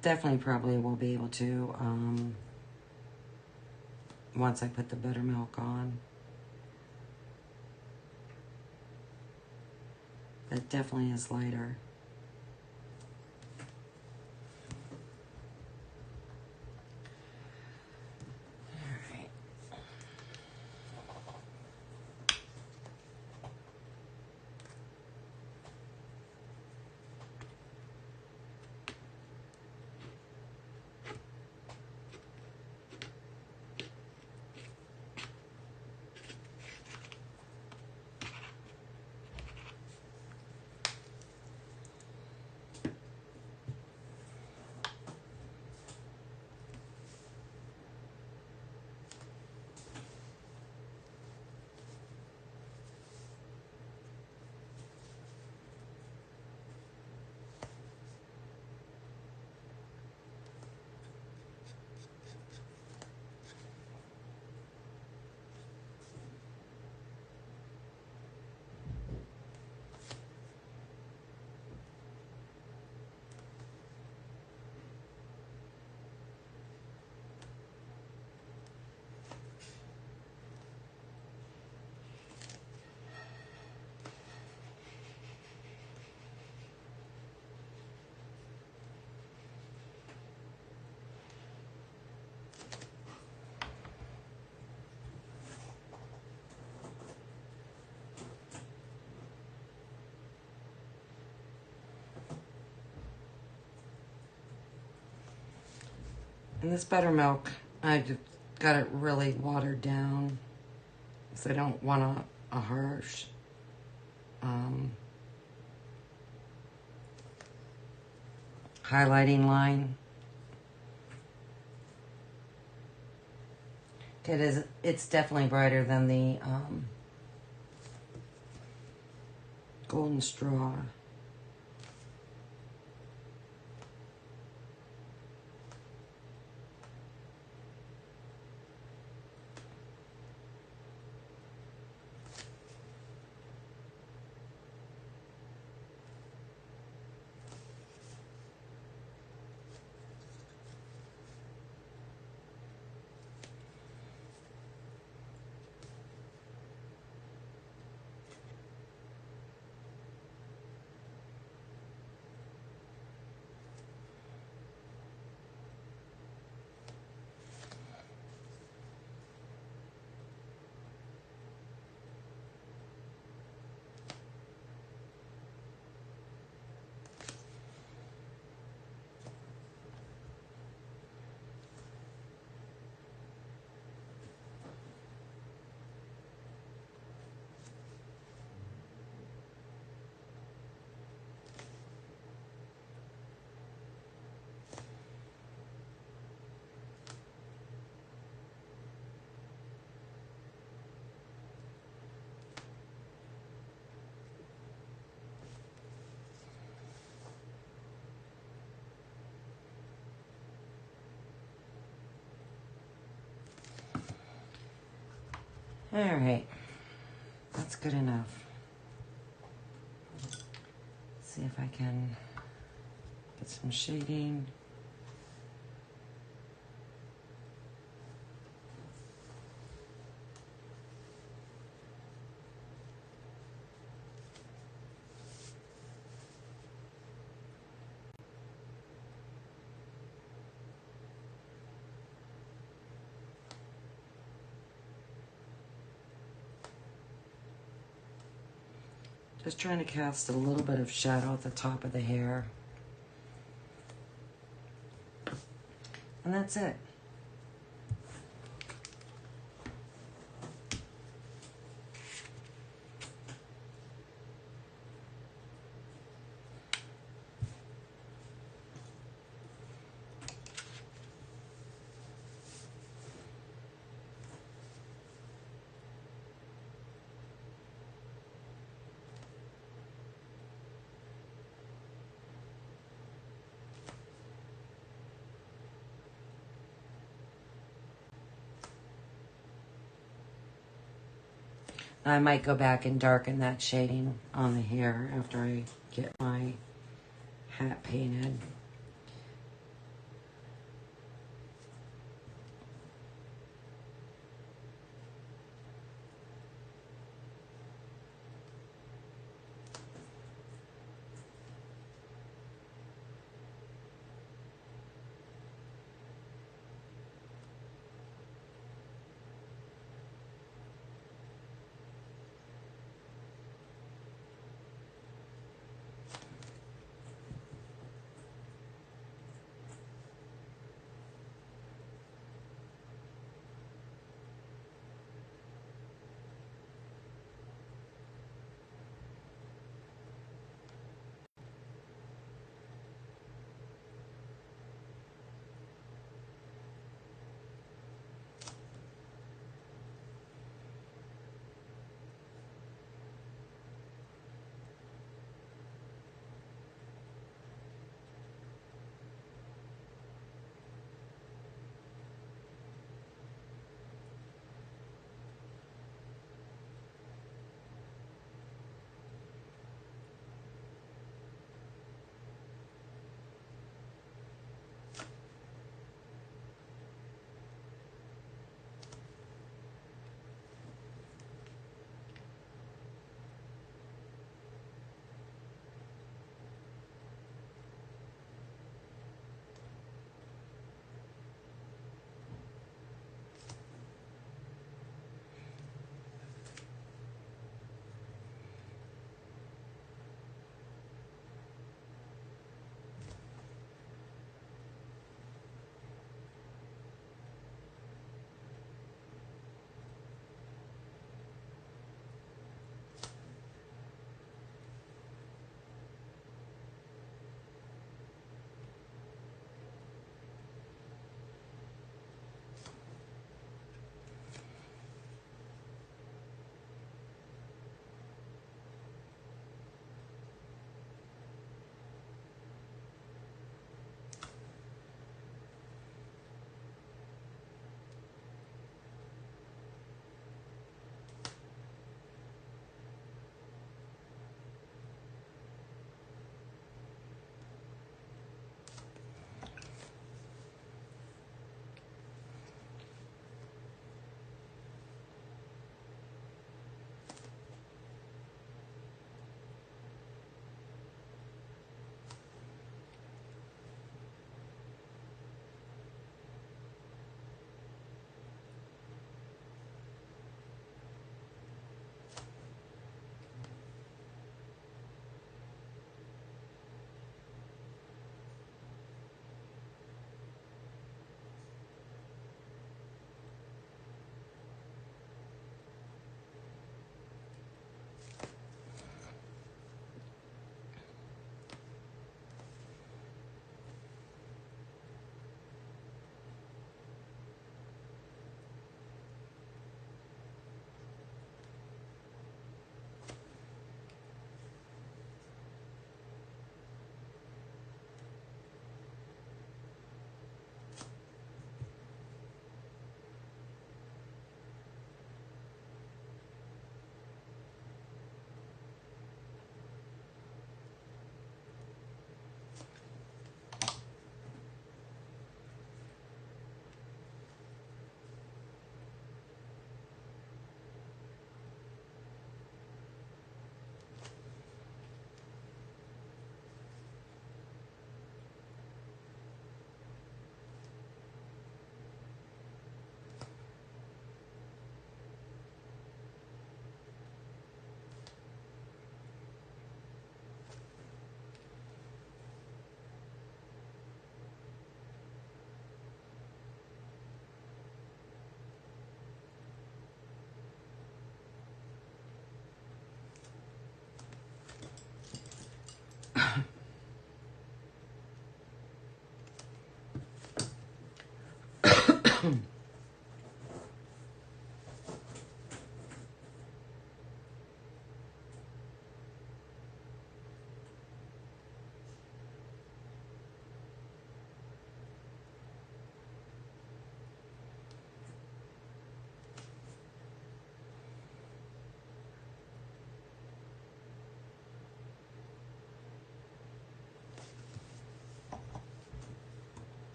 Definitely probably will be able to once I put the buttermilk on. That definitely is lighter. And this buttermilk, I just got it really watered down because I don't want a harsh highlighting line. It's definitely brighter than the golden straw. All right, that's good enough. Let's see if I can get some shading. Just trying to cast a little bit of shadow at the top of the hair. And that's it. I might go back and darken that shading on the hair after I get my hat painted.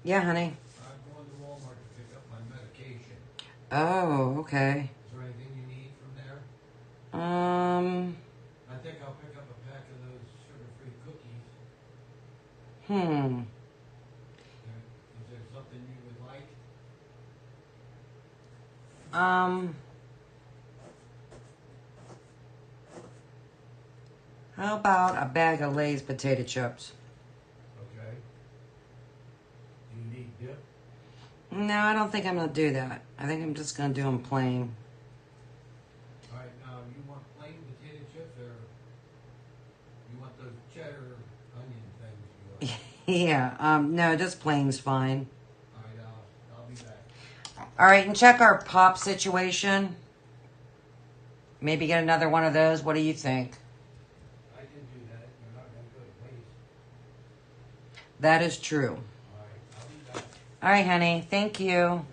Yeah, honey. I'm going to Walmart to pick up my medication. Oh, okay. Is there anything you need from there? Um, I think I'll pick up a pack of those sugar-free cookies. hmm. Is there something you would like? How about a bag of Lay's potato chips? Okay. Do you need dip? No, I don't think I'm gonna do that. I think I'm just gonna do them plain. All right, now you want plain potato chips or you want those cheddar onion things you like? Yeah, no, just plain's fine. All right, I'll be back. All right, and check our pop situation. Maybe get another one of those. What do you think? I can do that. You're not going to go to waste. That is true. All right, I'll be back. All right, honey. Thank you. Yeah.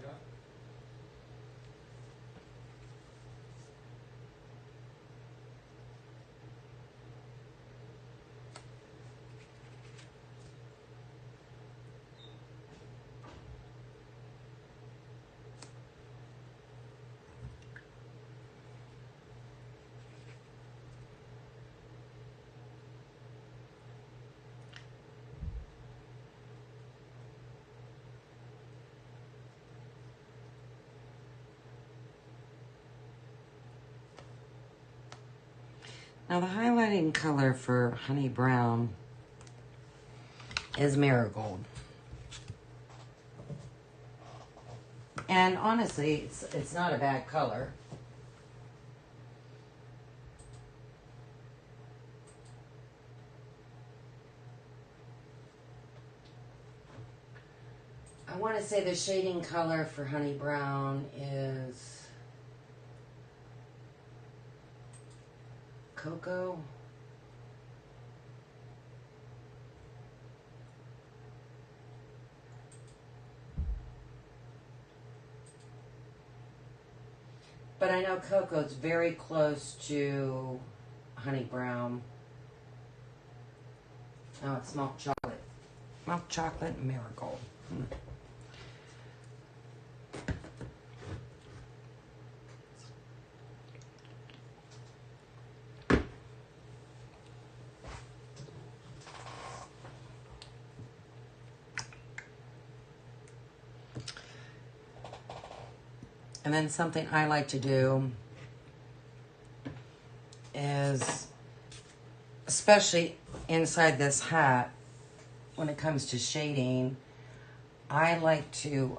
Now, the highlighting color for Honey Brown is Marigold. And honestly, it's not a bad color. I want to say the shading color for Honey Brown is Cocoa. But I know Cocoa's very close to Honey Brown. Oh, it's milk chocolate. Milk chocolate and marigold. And then something I like to do is, especially inside this hat, when it comes to shading, I like to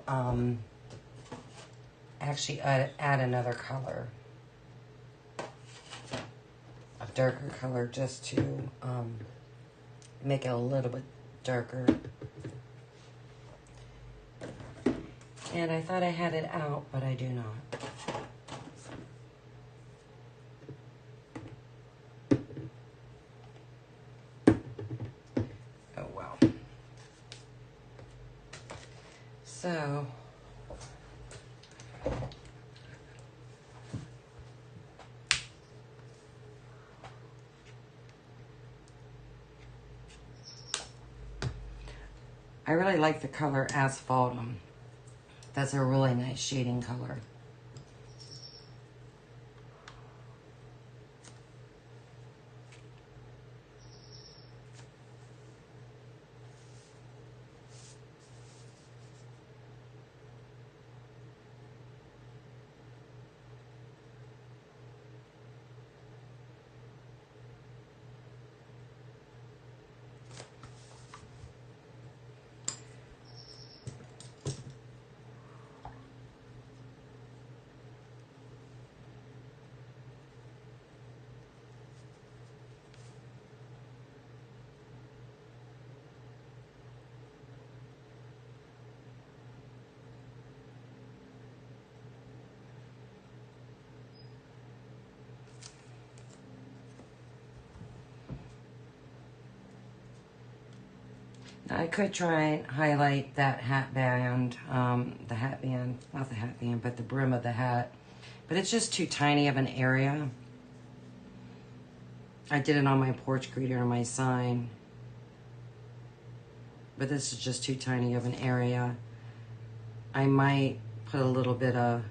actually add another color, a darker color, just to make it a little bit darker. And I thought I had it out, but I do not. Oh well. So, I really like the color Asphaltum. That's a really nice shading color. I could try and highlight that hat band, the hat band, not the hat band, but the brim of the hat. But it's just too tiny of an area. I did it on my porch greeter and my sign. but this is just too tiny of an area. I might put a little bit of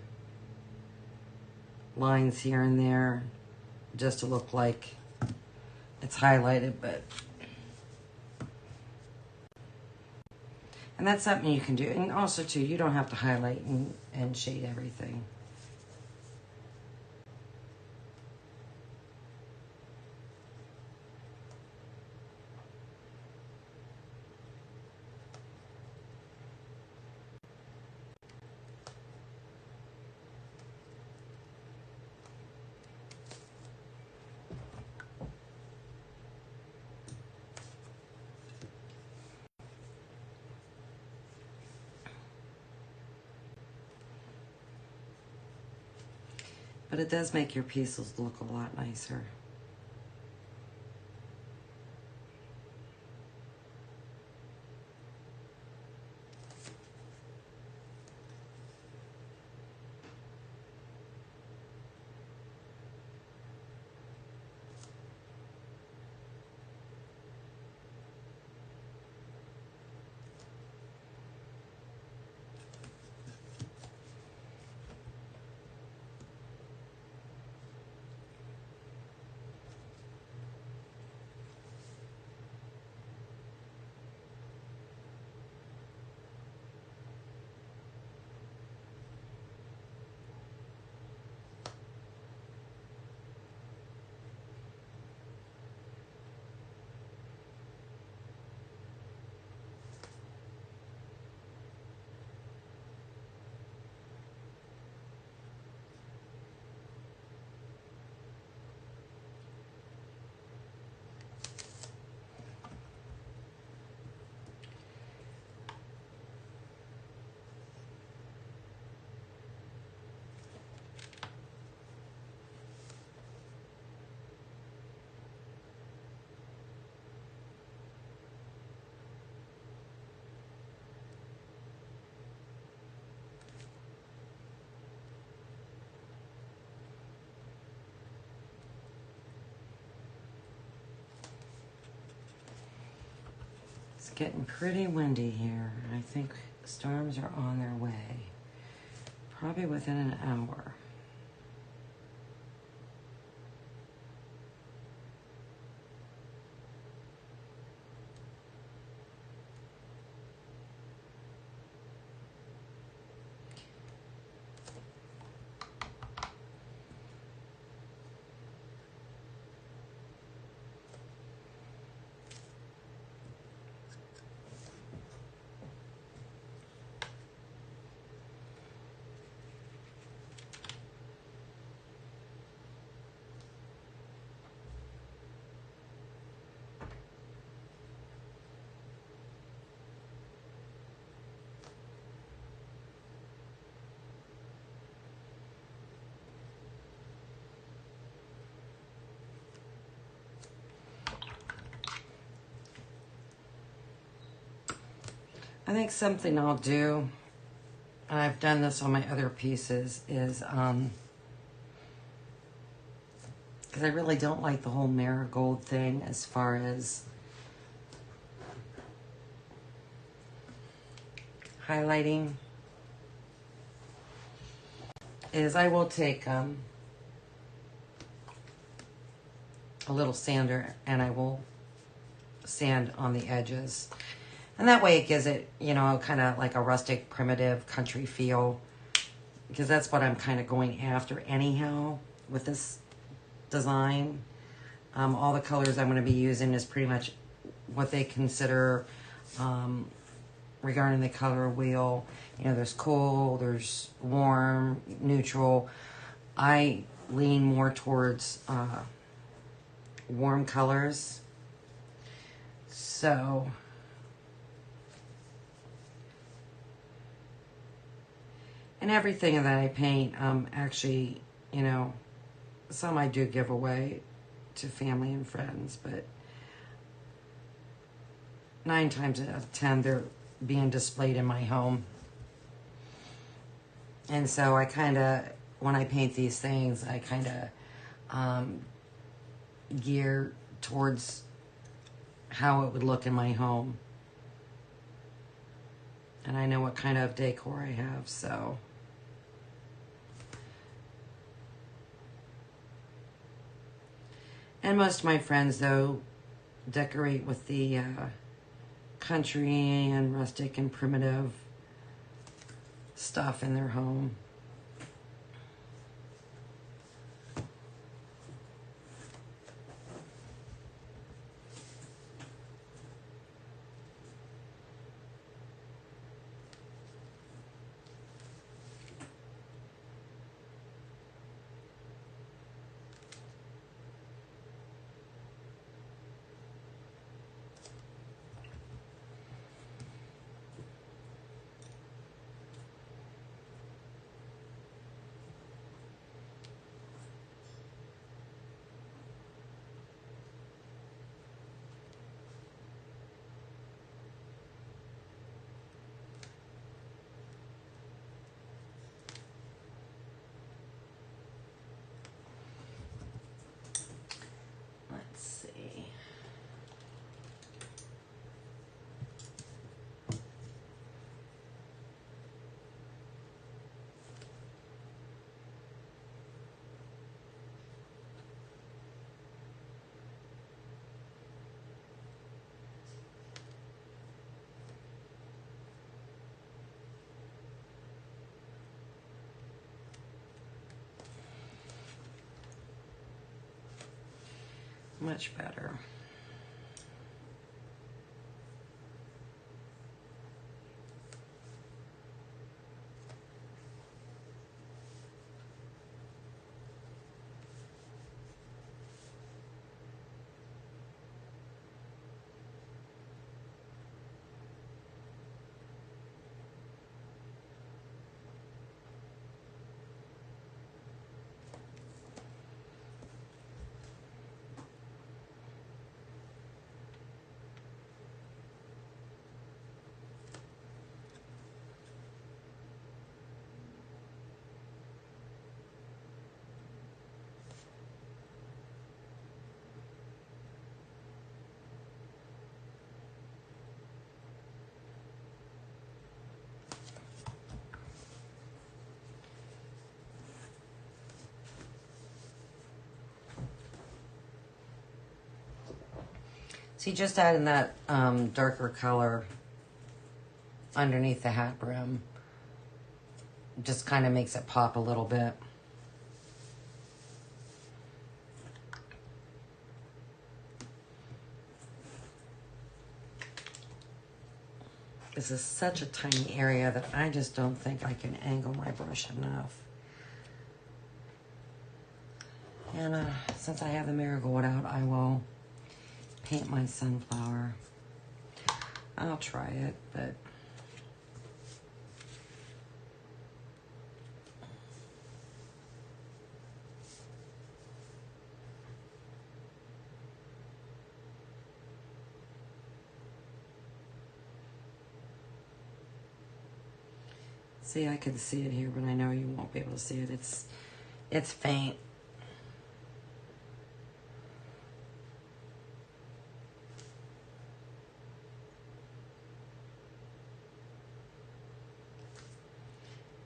lines here and there just to look like it's highlighted, but and that's something you can do. And also too, you don't have to highlight and shade everything. But it does make your pieces look a lot nicer. It's getting pretty windy here. I think storms are on their way. Probably within an hour. I think something I'll do, and I've done this on my other pieces, is because I really don't like the whole marigold thing as far as highlighting, is I will take a little sander and I will sand on the edges. And that way it gives it, you know, kind of like a rustic, primitive country feel. Because that's what I'm kind of going after anyhow with this design. All the colors I'm going to be using is pretty much what they consider regarding the color wheel. You know, there's cool, there's warm, neutral. I lean more towards warm colors. So and everything that I paint, actually, you know, some I do give away to family and friends, but 9 times out of 10, they're being displayed in my home. And so I kind of, when I paint these things, I kind of gear towards how it would look in my home. And I know what kind of decor I have, so. And most of my friends, though, decorate with the country and rustic and primitive stuff in their home. Let's see. Much better. See, just adding that darker color underneath the hat brim just kind of makes it pop a little bit. This is such a tiny area that I just don't think I can angle my brush enough. And since I have the marigold out, I will paint my sunflower. I'll try it, but see, I can see it here, but I know you won't be able to see it. It's faint.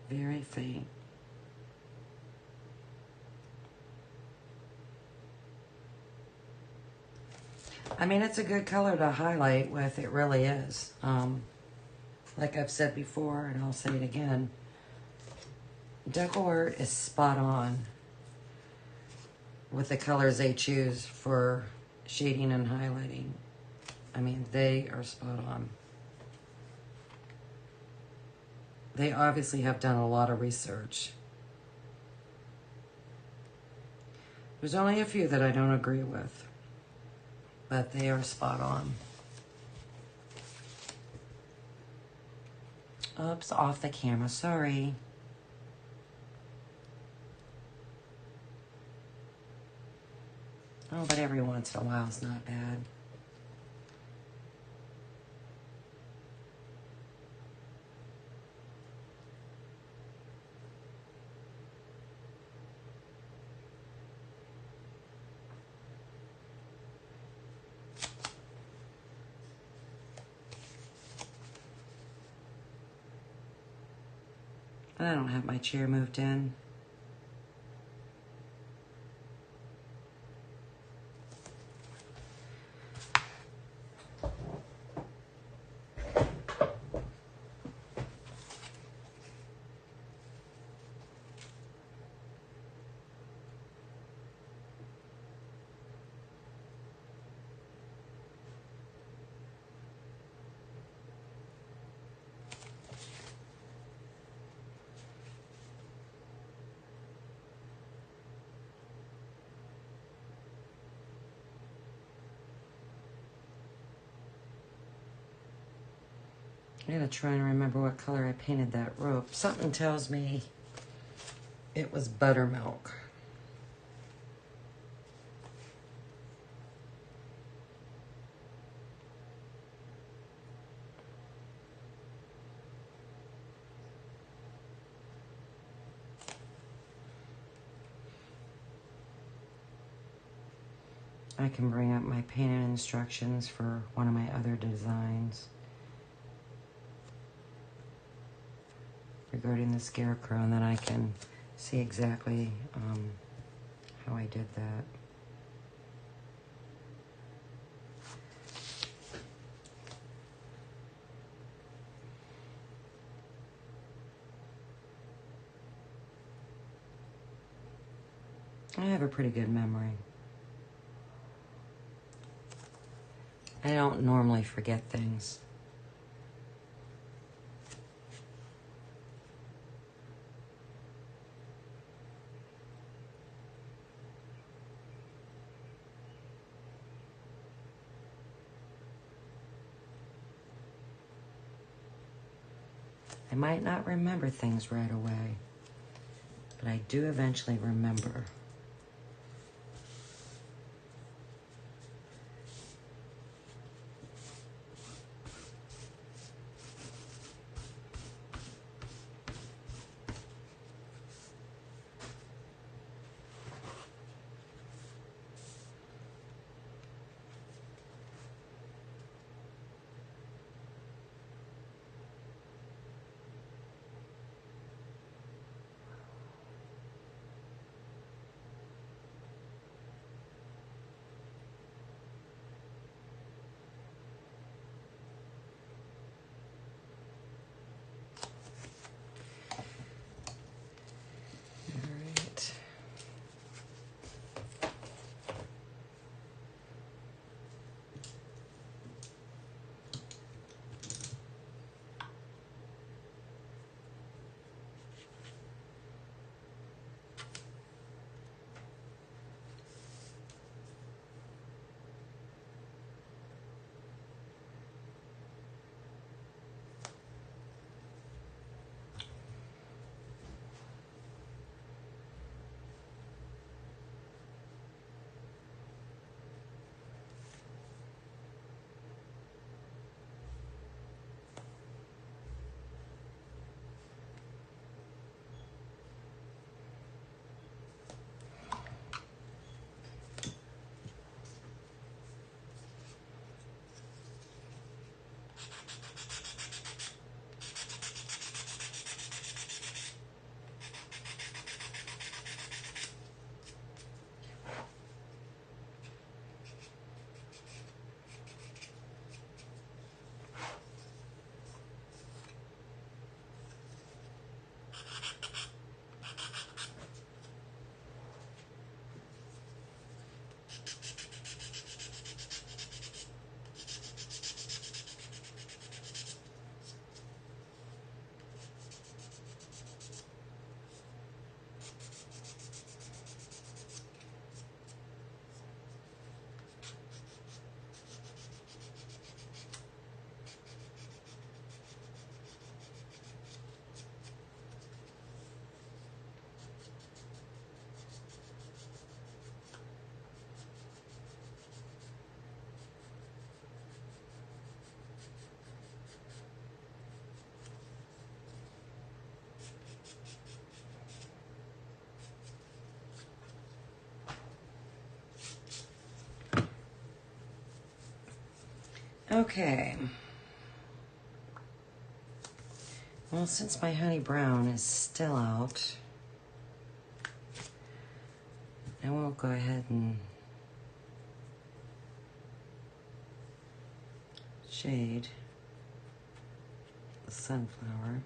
Very faint. I mean, it's a good color to highlight with. It really is. Like I've said before, and I'll say it again, decor is spot on with the colors they choose for shading and highlighting. I mean, they are spot on. They obviously have done a lot of research. There's only a few that I don't agree with, but they are spot on. Oops, off the camera, sorry. Oh, but every once in a while is not bad. But I don't have my chair moved in. I gotta try and remember what color I painted that rope. Something tells me it was buttermilk. I can bring up my painting instructions for one of my other designs regarding the scarecrow, and then I can see exactly how I did that. I have a pretty good memory. I don't normally forget things. I might not remember things right away, but I do eventually remember. Okay. Well, since my honey brown is still out, I will go ahead and shade the sunflower.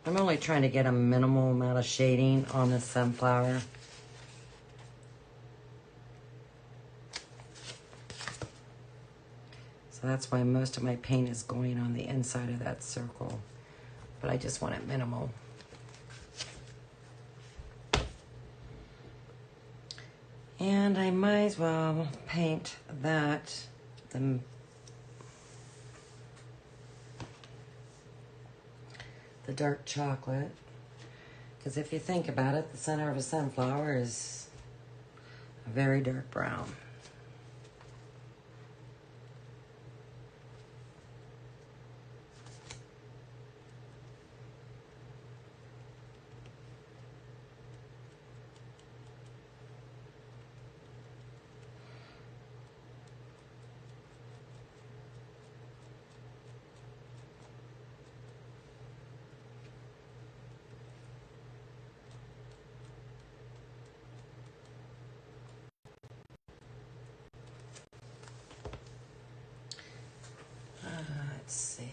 I'm only trying to get a minimal amount of shading on the sunflower. So that's why most of my paint is going on the inside of that circle. But I just want it minimal. And I might as well paint that, the dark chocolate. Because if you think about it, the center of a sunflower is a very dark brown. Let's see.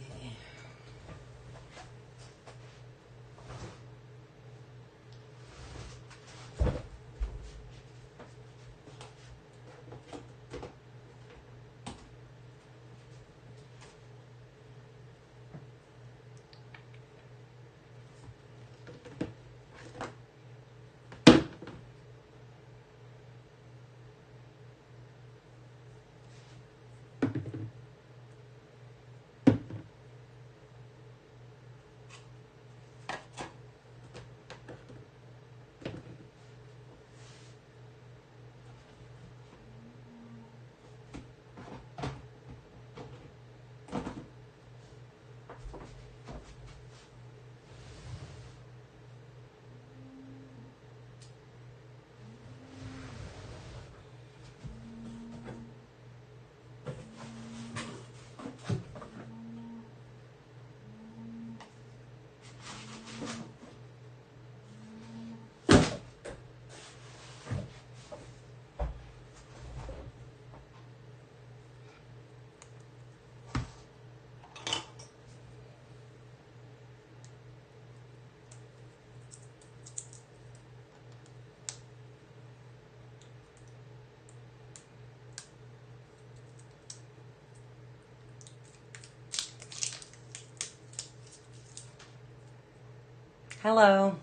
Hello.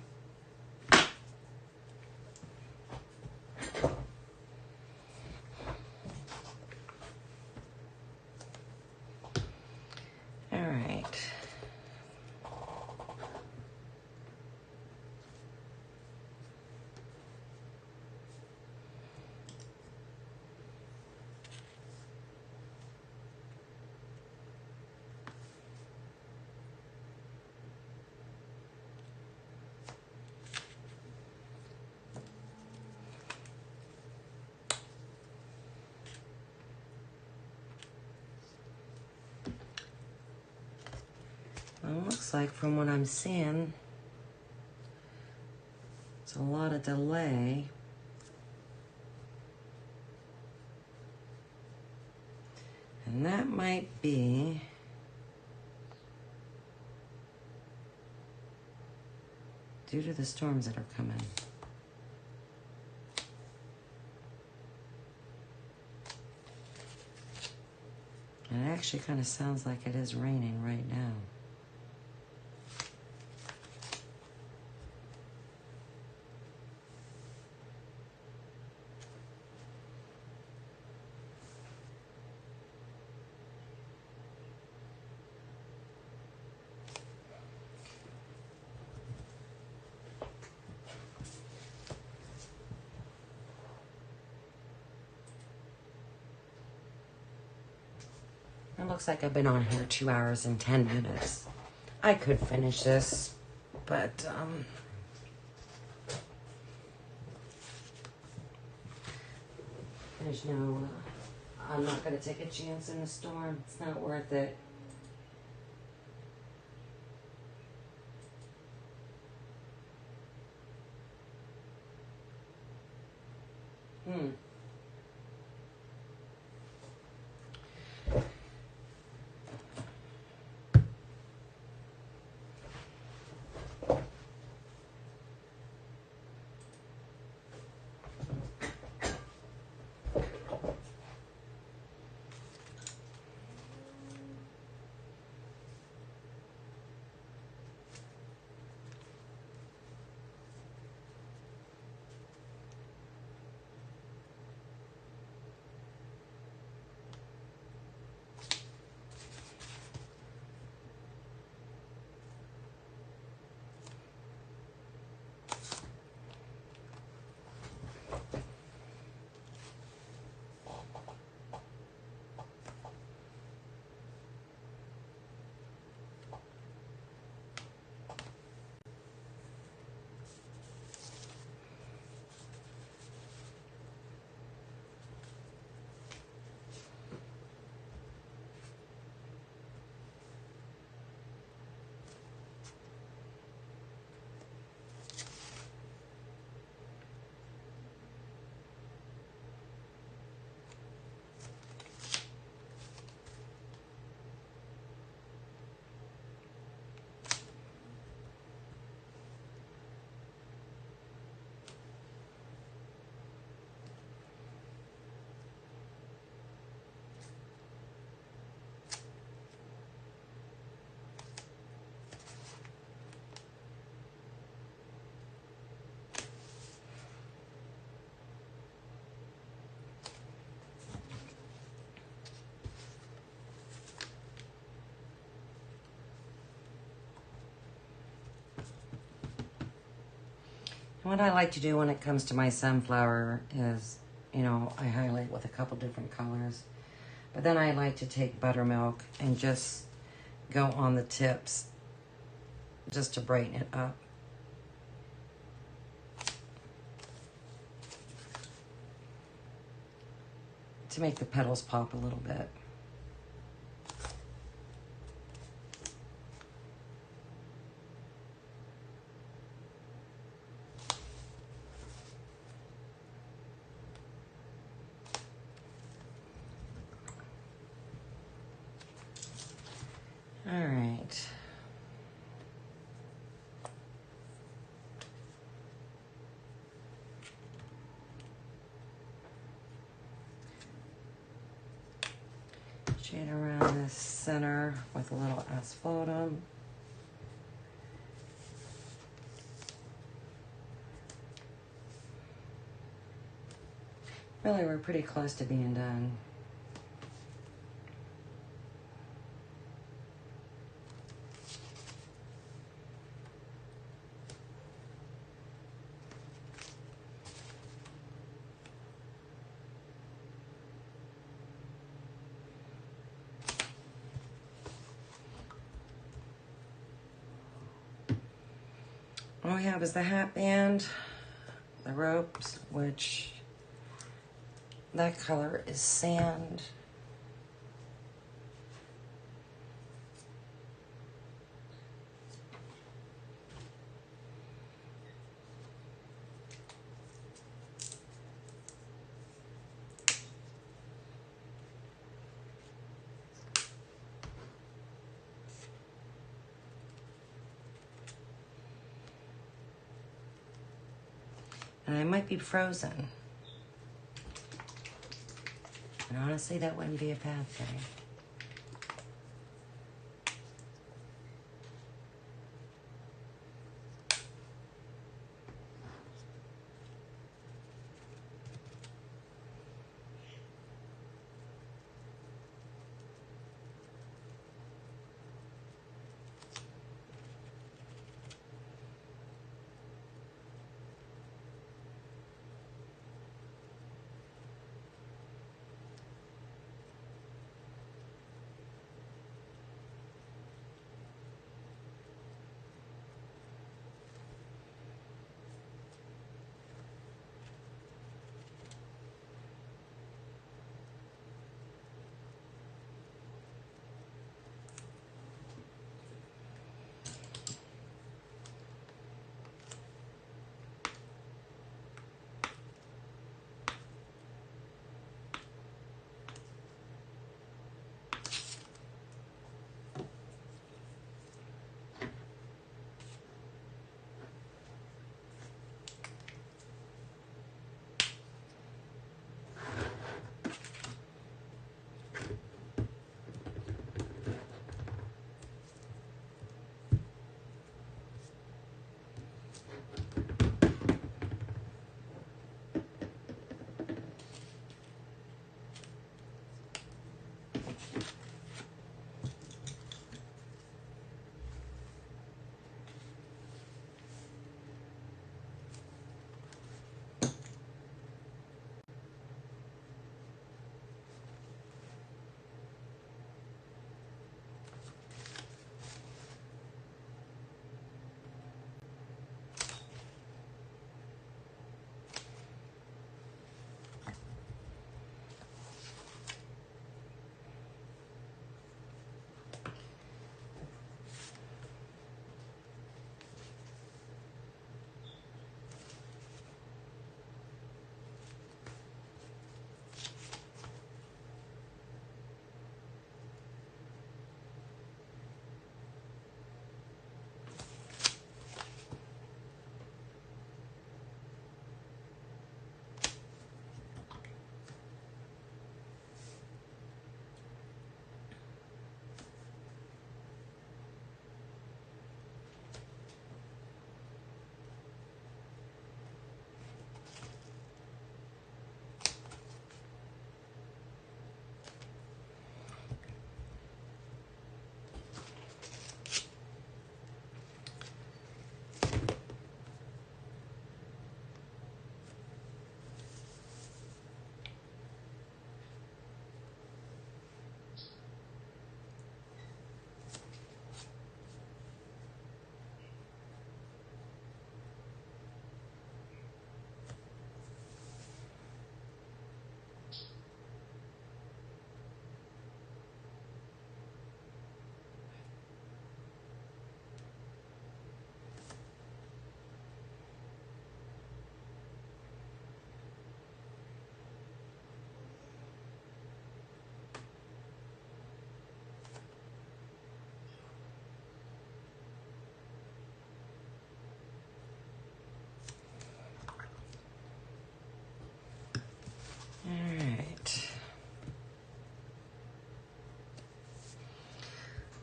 All right. Well, it looks like from what I'm seeing, it's a lot of delay. And that might be due to the storms that are coming. And it actually kind of sounds like it is raining right now. It looks like I've been on here 2 hours and 10 minutes. I could finish this, but there's no, I'm not going to take a chance in the storm. It's not worth it. What I like to do when it comes to my sunflower is, I highlight with a couple different colors. But then I like to take buttermilk and just go on the tips just to brighten it up. To make the petals pop a little bit. All right. Shade around the center with a little asphodel. Really, we're pretty close to being done. All we have is the hat band, the ropes, which that color is sand. And I might be frozen. And honestly, that wouldn't be a bad thing.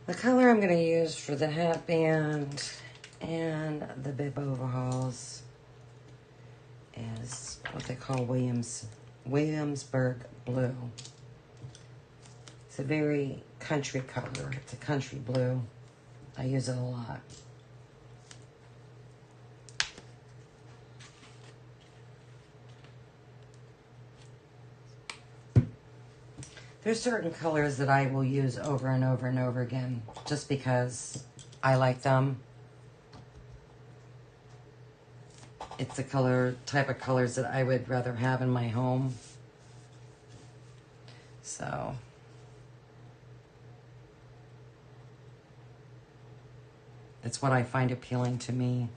The color I'm going to use for the hatband and the bib overalls is what they call Williamsburg blue. It's a very country color. It's a country blue. I use it a lot. There's certain colors that I will use over and over and over again just because I like them. It's the type of colors that I would rather have in my home. So it's what I find appealing to me.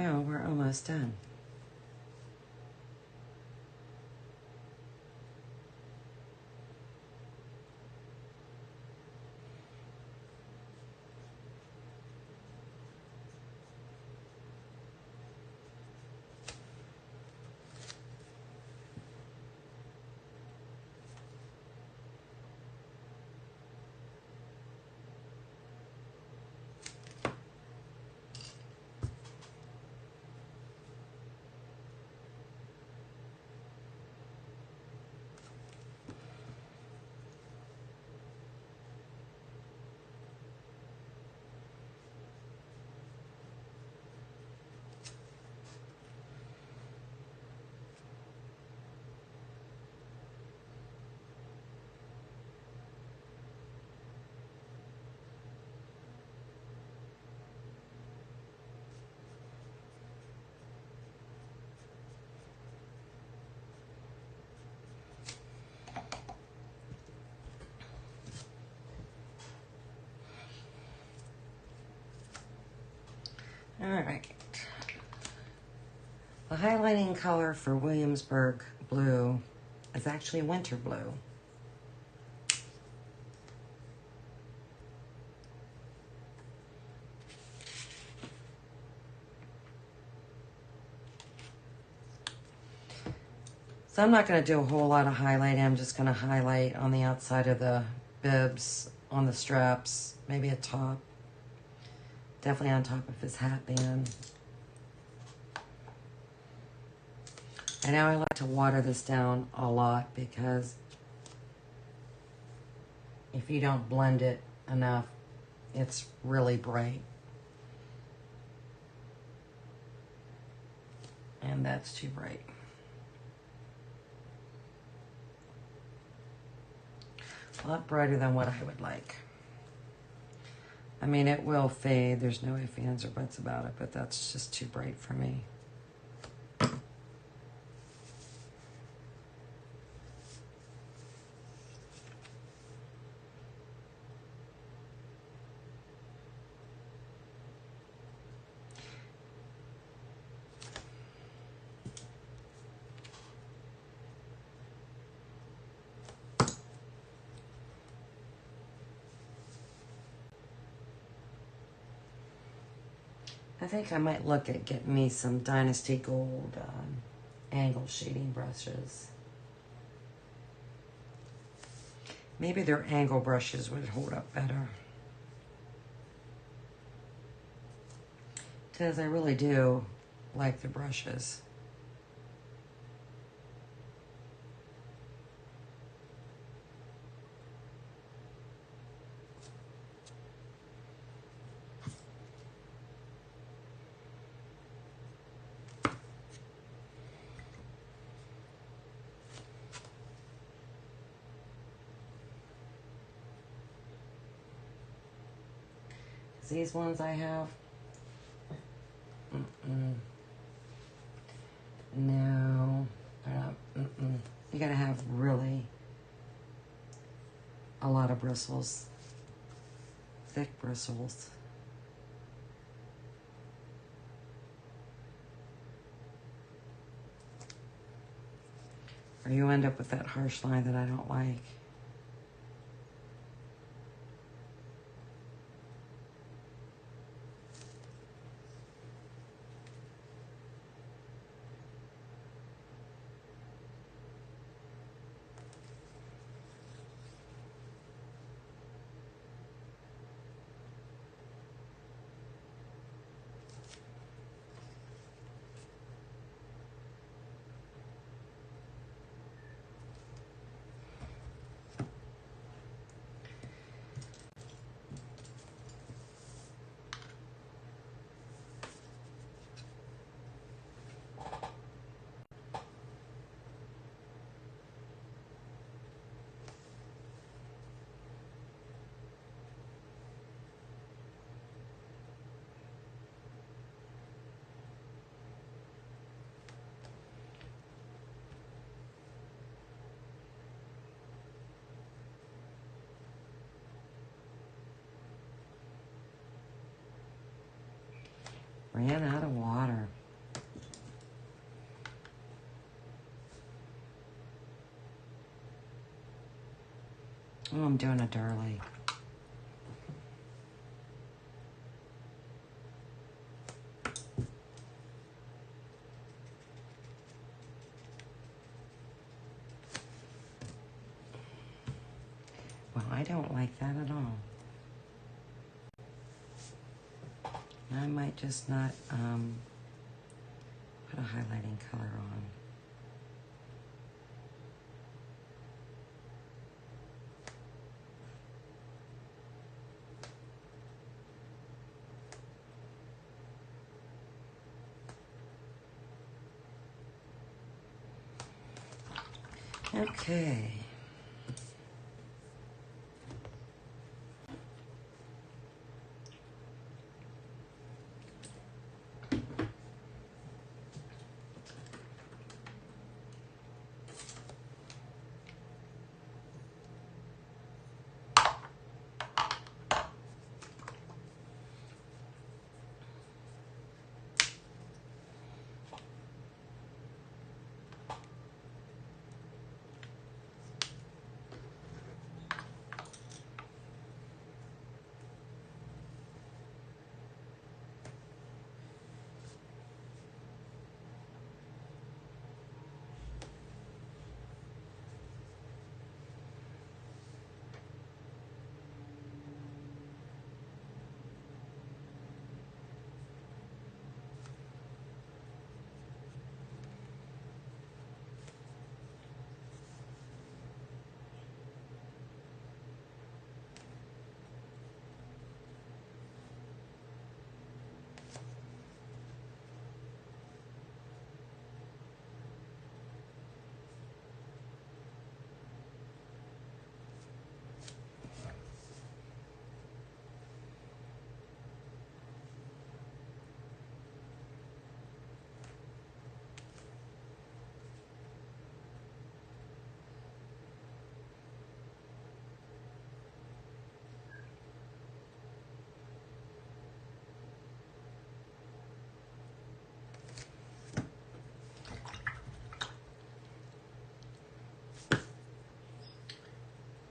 Well, we're almost done. All right. The highlighting color for Williamsburg blue is actually winter blue. So I'm not going to do a whole lot of highlighting. I'm just going to highlight on the outside of the bibs, on the straps, maybe a top. Definitely on top of his hat band. And now I like to water this down a lot because if you don't blend it enough, it's really bright. And that's too bright. A lot brighter than what I would like. I mean, it will fade. There's no ifs, ands, or buts about it, but that's just too bright for me. I think I might look at getting me some Dynasty Gold angle shading brushes. Maybe their angle brushes would hold up better. Because I really do like the brushes. These ones I have, no, they're not, You gotta have really a lot of bristles, thick bristles. Or you end up with that harsh line that I don't like. Ran out of water. Oh, I'm doing a Durley. Well, I don't like that at all. I might just not put a highlighting color on. Okay.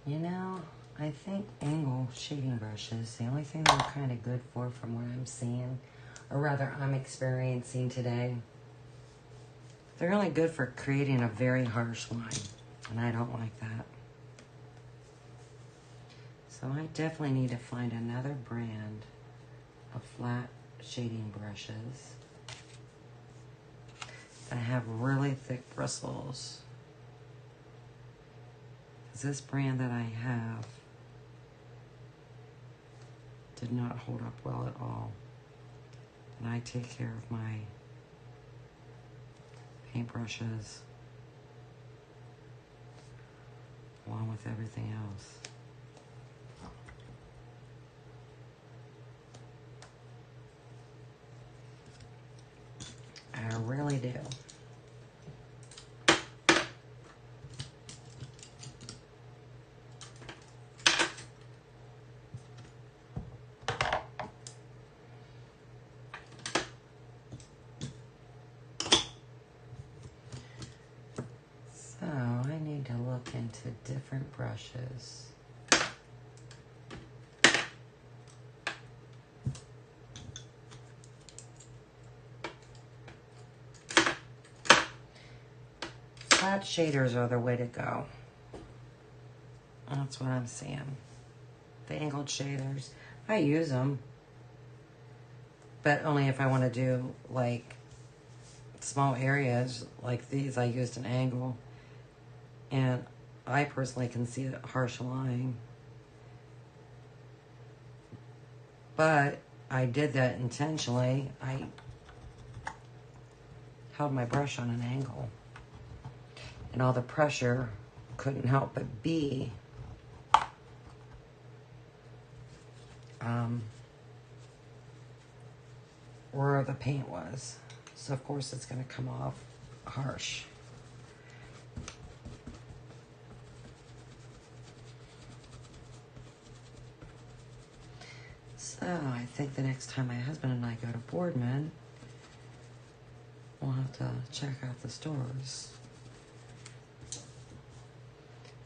You know, I think angle shading brushes, the only thing they're kind of good for from what I'm seeing, or rather I'm experiencing today, they're only good for creating a very harsh line, and I don't like that. So I definitely need to find another brand of flat shading brushes that have really thick bristles. This brand that I have did not hold up well at all. And I take care of my paintbrushes along with everything else. I really do. So I need to look into different brushes. Flat shaders are the way to go. That's what I'm seeing. The angled shaders, I use them, but only if I want to do like small areas like these. I used an angle, and I personally can see the harsh line, but I did that intentionally. I held my brush on an angle, and all the pressure couldn't help but be where the paint was. So of course it's going to come off harsh. So I think the next time my husband and I go to Boardman, we'll have to check out the stores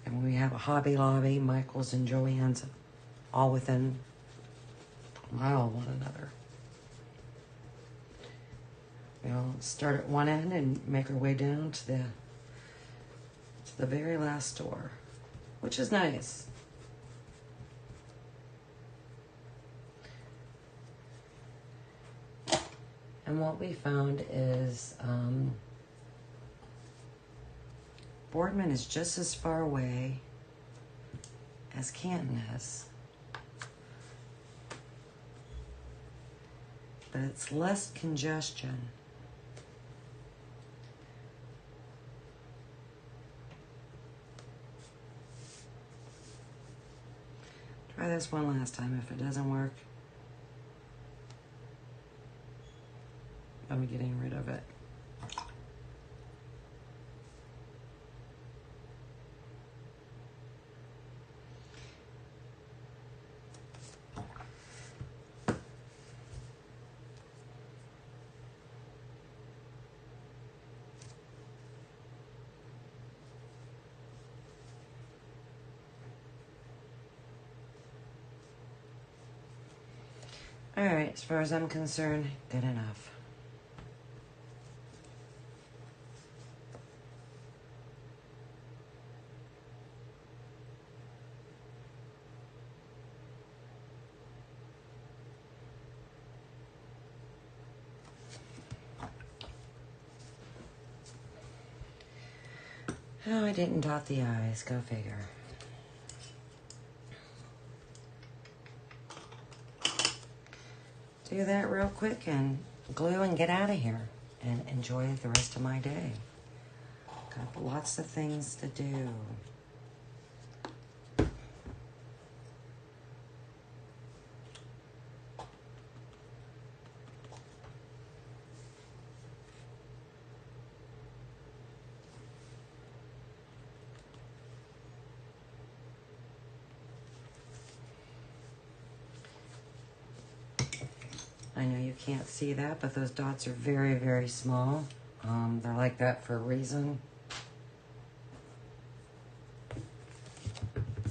And we have a Hobby Lobby, Michael's and Joann's, all within a mile of one another. We'll start at one end and make our way down to the very last store, which is nice. And what we found is Boardman is just as far away as Canton is. But it's less congestion. Try this one last time. If it doesn't work, I'm getting rid of it. All right, as far as I'm concerned, good enough. Oh, I didn't dot the I's. Go figure. Do that real quick and glue and get out of here and enjoy the rest of my day. Got lots of things to do. I know you can't see that, but those dots are very, very small. They're like that for a reason.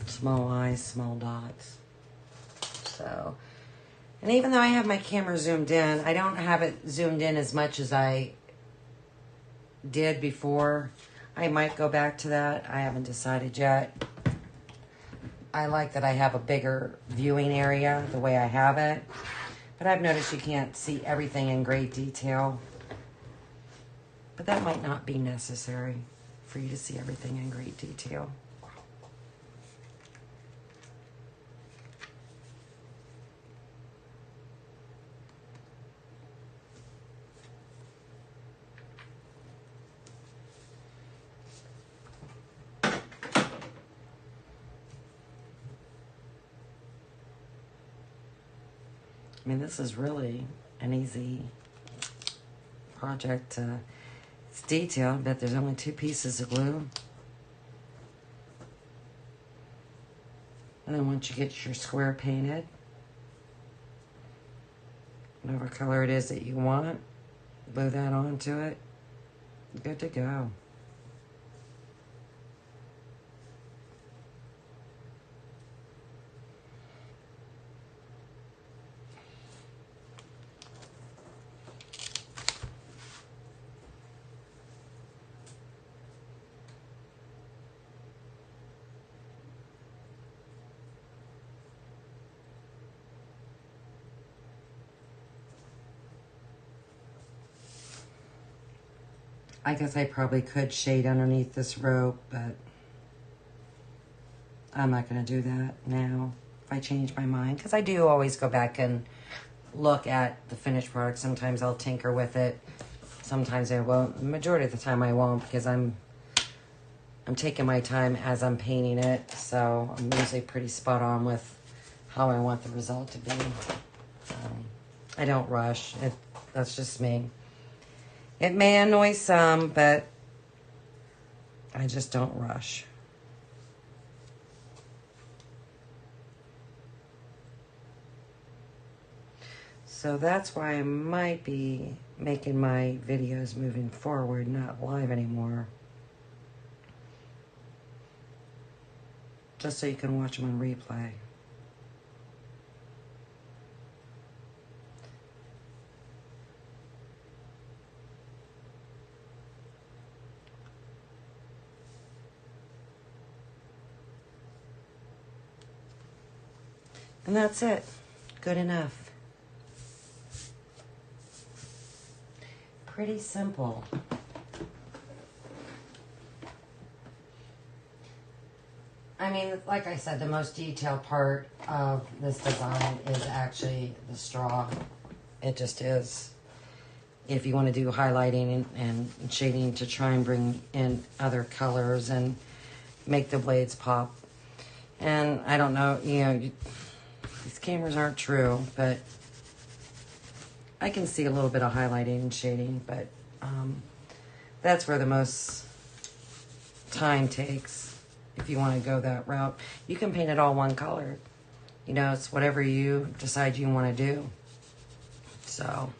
Small eyes, small dots. So, and even though I have my camera zoomed in, I don't have it zoomed in as much as I did before. I might go back to that. I haven't decided yet. I like that I have a bigger viewing area the way I have it. But I've noticed you can't see everything in great detail. But that might not be necessary for you to see everything in great detail. I mean, this is really an easy project. It's detailed, but there's only 2 pieces of glue. And then once you get your square painted, whatever color it is that you want, glue that onto it. Good to go. I guess I probably could shade underneath this rope, but I'm not going to do that now if I change my mind. Because I do always go back and look at the finished product. Sometimes I'll tinker with it. Sometimes I won't. The majority of the time I won't because I'm taking my time as I'm painting it. So I'm usually pretty spot on with how I want the result to be. I don't rush. That's just me. It may annoy some, but I just don't rush. So that's why I might be making my videos moving forward, not live anymore. just so you can watch them on replay. And that's it. Good enough. Pretty simple. I mean, like I said, the most detailed part of this design is actually the straw. It just is. If you want to do highlighting and shading to try and bring in other colors and make the blades pop. And I don't know, these cameras aren't true, but I can see a little bit of highlighting and shading, but that's where the most time takes. If you want to go that route, you can paint it all one color. It's whatever you decide you want to do. So,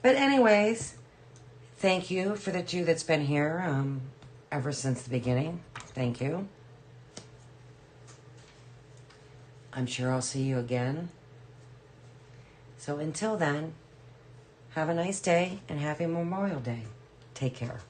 but anyways, thank you for the two that's been here ever since the beginning. Thank you. I'm sure I'll see you again. So until then, have a nice day and happy Memorial Day. Take care.